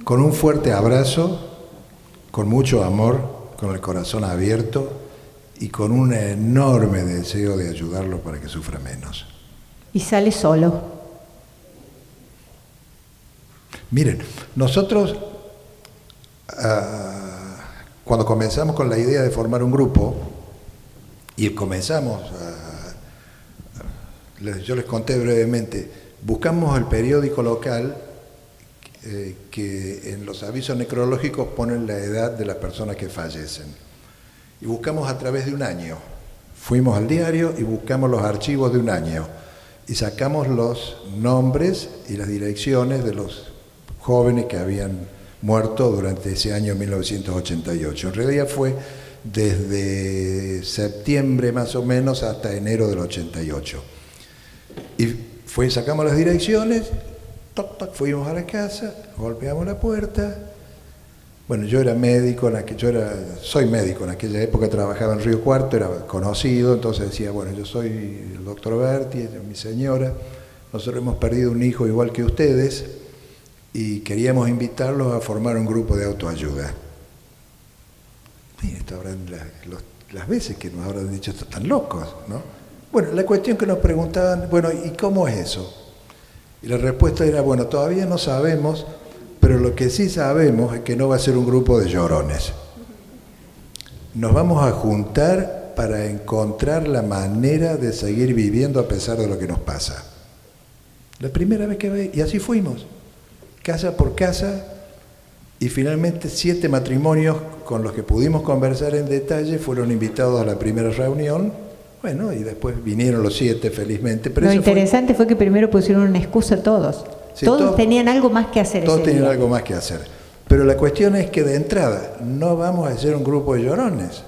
Con un fuerte abrazo, con mucho amor, con el corazón abierto y con un enorme deseo de ayudarlo para que sufra menos. Y sale solo. Miren, nosotros cuando comenzamos con la idea de formar un grupo y comenzamos, yo les conté brevemente, buscamos el periódico local que en los avisos necrológicos ponen la edad de las personas que fallecen. Y buscamos a través de un año. Fuimos al diario y buscamos los archivos de un año. Y sacamos los nombres y las direcciones de los jóvenes que habían muerto durante ese año 1988. En realidad fue desde septiembre más o menos hasta enero del 88. Y sacamos las direcciones, toc, toc, fuimos a la casa, golpeamos la puerta. Bueno, yo era médico, soy médico, en aquella época trabajaba en Río Cuarto, era conocido, entonces decía, bueno, yo soy el doctor Berti, ella es mi señora, nosotros hemos perdido un hijo igual que ustedes y queríamos invitarlos a formar un grupo de autoayuda. Miren, las veces que nos habrán dicho, estos están locos, ¿no? Bueno, la cuestión que nos preguntaban, bueno, ¿y cómo es eso? Y la respuesta era, bueno, todavía no sabemos, pero lo que sí sabemos es que no va a ser un grupo de llorones. Nos vamos a juntar para encontrar la manera de seguir viviendo a pesar de lo que nos pasa. La primera vez que ve, y así fuimos, casa por casa, y finalmente 7 matrimonios con los que pudimos conversar en detalle fueron invitados a la primera reunión. Bueno, y después vinieron los 7 felizmente. Pero lo interesante fue que primero pusieron una excusa todos. Sí, todos tenían algo más que hacer. Todos tenían algo más que hacer. Pero la cuestión es que de entrada no vamos a ser un grupo de llorones.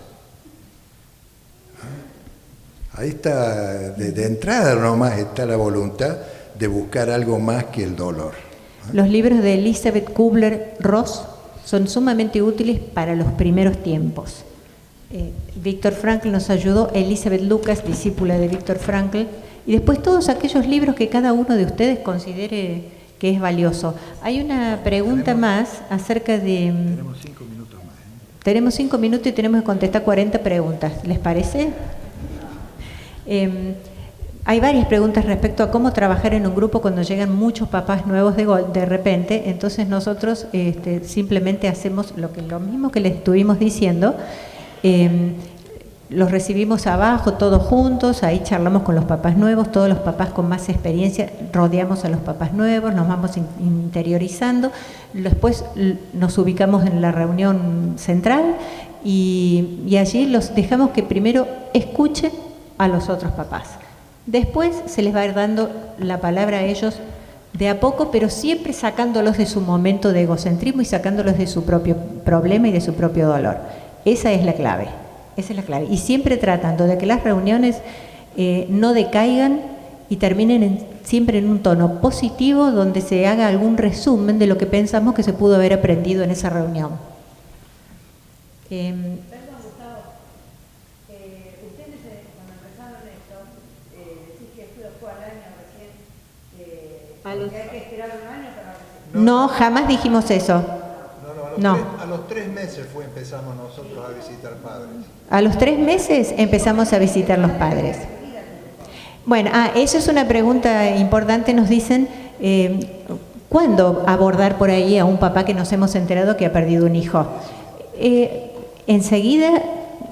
Ahí está, de entrada nomás está la voluntad de buscar algo más que el dolor. Los libros de Elizabeth Kubler-Ross son sumamente útiles para los primeros tiempos. Víctor Frankl nos ayudó, Elizabeth Lucas, discípula de Víctor Frankl, y después todos aquellos libros que cada uno de ustedes considere que es valioso. Hay una pregunta más acerca de... Tenemos 5 minutos más. Tenemos 5 minutos y tenemos que contestar 40 preguntas. ¿Les parece? Hay varias preguntas respecto a cómo trabajar en un grupo cuando llegan muchos papás nuevos de repente. Entonces nosotros simplemente hacemos lo mismo que les estuvimos diciendo. Los recibimos abajo todos juntos, ahí charlamos con los papás nuevos, todos los papás con más experiencia, rodeamos a los papás nuevos, nos vamos interiorizando, después nos ubicamos en la reunión central y allí los dejamos que primero escuchen a los otros papás. Después se les va a ir dando la palabra a ellos de a poco, pero siempre sacándolos de su momento de egocentrismo y sacándolos de su propio problema y de su propio dolor. Esa es la clave. Esa es la clave. Y siempre tratando de que las reuniones no decaigan y terminen siempre en un tono positivo donde se haga algún resumen de lo que pensamos que se pudo haber aprendido en esa reunión. Perdón, Gustavo. Ustedes cuando empezaron esto, sí que fue al año recién, porque hay que esperar un año para recibir. No, jamás dijimos eso. No, No. A los 3 meses empezamos nosotros a visitar padres. A los 3 meses empezamos a visitar los padres. Bueno, eso es una pregunta importante. Nos dicen, ¿cuándo abordar por ahí a un papá que nos hemos enterado que ha perdido un hijo? Enseguida,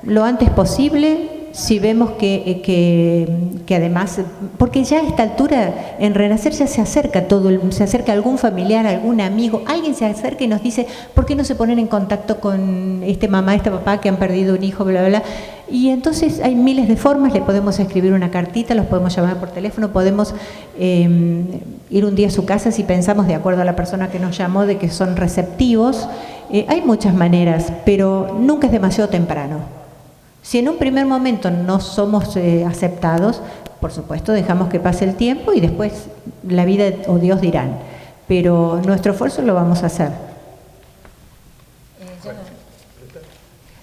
lo antes posible, si vemos que además, porque ya a esta altura en Renacer ya se acerca se acerca algún familiar, algún amigo, alguien se acerca y nos dice, ¿por qué no se ponen en contacto con mamá, papá que han perdido un hijo, bla, bla, bla? Y entonces hay miles de formas, le podemos escribir una cartita, los podemos llamar por teléfono, podemos ir un día a su casa si pensamos, de acuerdo a la persona que nos llamó, de que son receptivos. Hay muchas maneras, pero nunca es demasiado temprano. Si en un primer momento no somos aceptados, por supuesto dejamos que pase el tiempo y después la vida o Dios dirán. Pero nuestro esfuerzo lo vamos a hacer.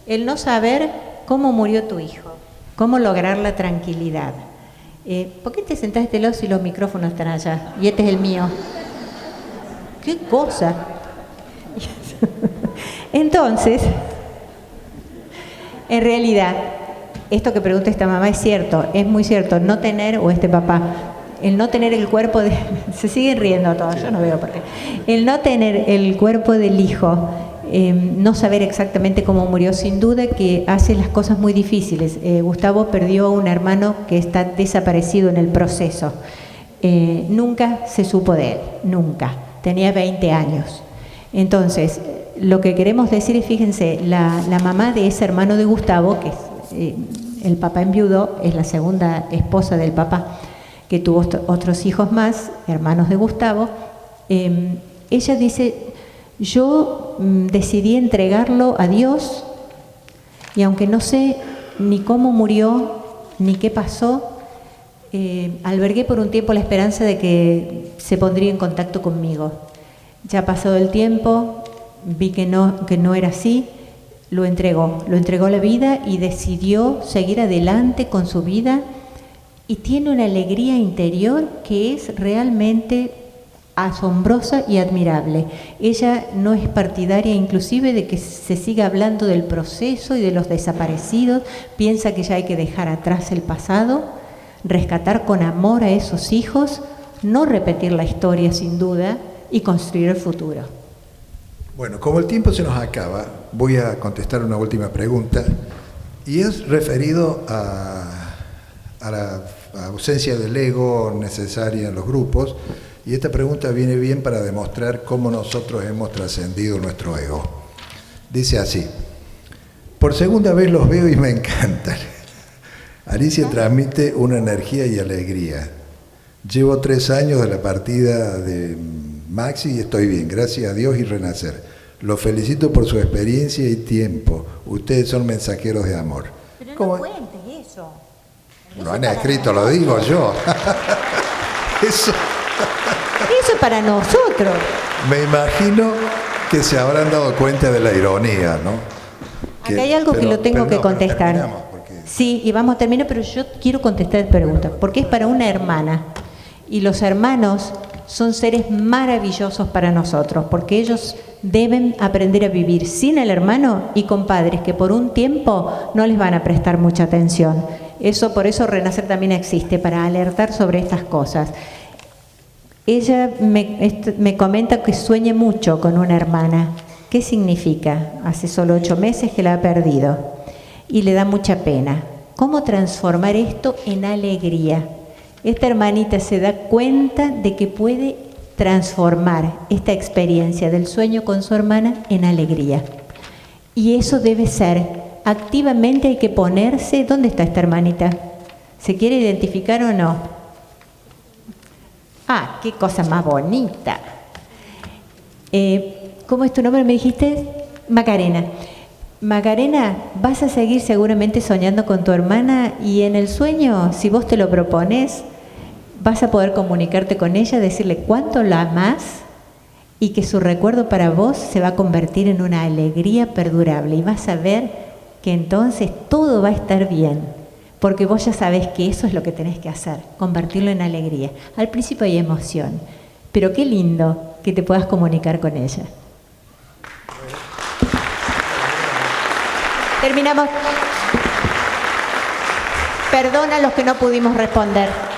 El no saber cómo murió tu hijo, cómo lograr la tranquilidad. ¿Por qué te sentás de este lado si los micrófonos están allá? Y este es el mío. ¿Qué cosa? Entonces, en realidad, esto que pregunta esta mamá es cierto, es muy cierto, no tener, o este papá, el no tener el cuerpo de... Se siguen riendo todos, yo no veo por qué. El no tener el cuerpo del hijo, no saber exactamente cómo murió, sin duda que hace las cosas muy difíciles. Gustavo perdió a un hermano que está desaparecido en el proceso. Nunca se supo de él, nunca. Tenía 20 años. Entonces, lo que queremos decir es, fíjense, la mamá de ese hermano de Gustavo, que es, el papá enviudó, es la segunda esposa del papá, que tuvo otros hijos más, hermanos de Gustavo, ella dice, yo decidí entregarlo a Dios y aunque no sé ni cómo murió, ni qué pasó, albergué por un tiempo la esperanza de que se pondría en contacto conmigo. Ya ha pasado el tiempo, vi que no era así, lo entregó a la vida y decidió seguir adelante con su vida y tiene una alegría interior que es realmente asombrosa y admirable. Ella no es partidaria inclusive de que se siga hablando del proceso y de los desaparecidos, piensa que ya hay que dejar atrás el pasado, rescatar con amor a esos hijos, no repetir la historia sin duda y construir el futuro. Bueno, como el tiempo se nos acaba, voy a contestar una última pregunta y es referido a la ausencia del ego necesaria en los grupos, y esta pregunta viene bien para demostrar cómo nosotros hemos trascendido nuestro ego. Dice así: por segunda vez los veo y me encantan. Alicia transmite una energía y alegría. Llevo 3 años de la partida de Maxi y estoy bien, gracias a Dios y Renacer. Los felicito por su experiencia y tiempo. Ustedes son mensajeros de amor. Pero ¿Cómo? no cuentes eso. Lo han escrito, lo digo yo. Eso para nosotros. me imagino que se habrán dado cuenta de la ironía, ¿no? Acá hay algo que lo tengo que contestar. Porque... Sí, y vamos a terminar, pero yo quiero contestar la pregunta, porque es para una hermana. Y los hermanos son seres maravillosos para nosotros, porque ellos deben aprender a vivir sin el hermano y con padres que por un tiempo no les van a prestar mucha atención. Por eso Renacer también existe, para alertar sobre estas cosas. Ella me comenta que sueña mucho con una hermana. ¿Qué significa? Hace solo 8 meses que la ha perdido y le da mucha pena. ¿Cómo transformar esto en alegría? Esta hermanita se da cuenta de que puede transformar esta experiencia del sueño con su hermana en alegría. Y eso debe ser, activamente hay que ponerse. ¿Dónde está esta hermanita? ¿Se quiere identificar o no? Ah, qué cosa más bonita. ¿Cómo es tu nombre? ¿Me dijiste? Macarena. Macarena, vas a seguir seguramente soñando con tu hermana y en el sueño, si vos te lo propones, vas a poder comunicarte con ella, decirle cuánto la amás y que su recuerdo para vos se va a convertir en una alegría perdurable y vas a ver que entonces todo va a estar bien, porque vos ya sabés que eso es lo que tenés que hacer, convertirlo en alegría. Al principio hay emoción, pero qué lindo que te puedas comunicar con ella. Terminamos. Perdona a los que no pudimos responder.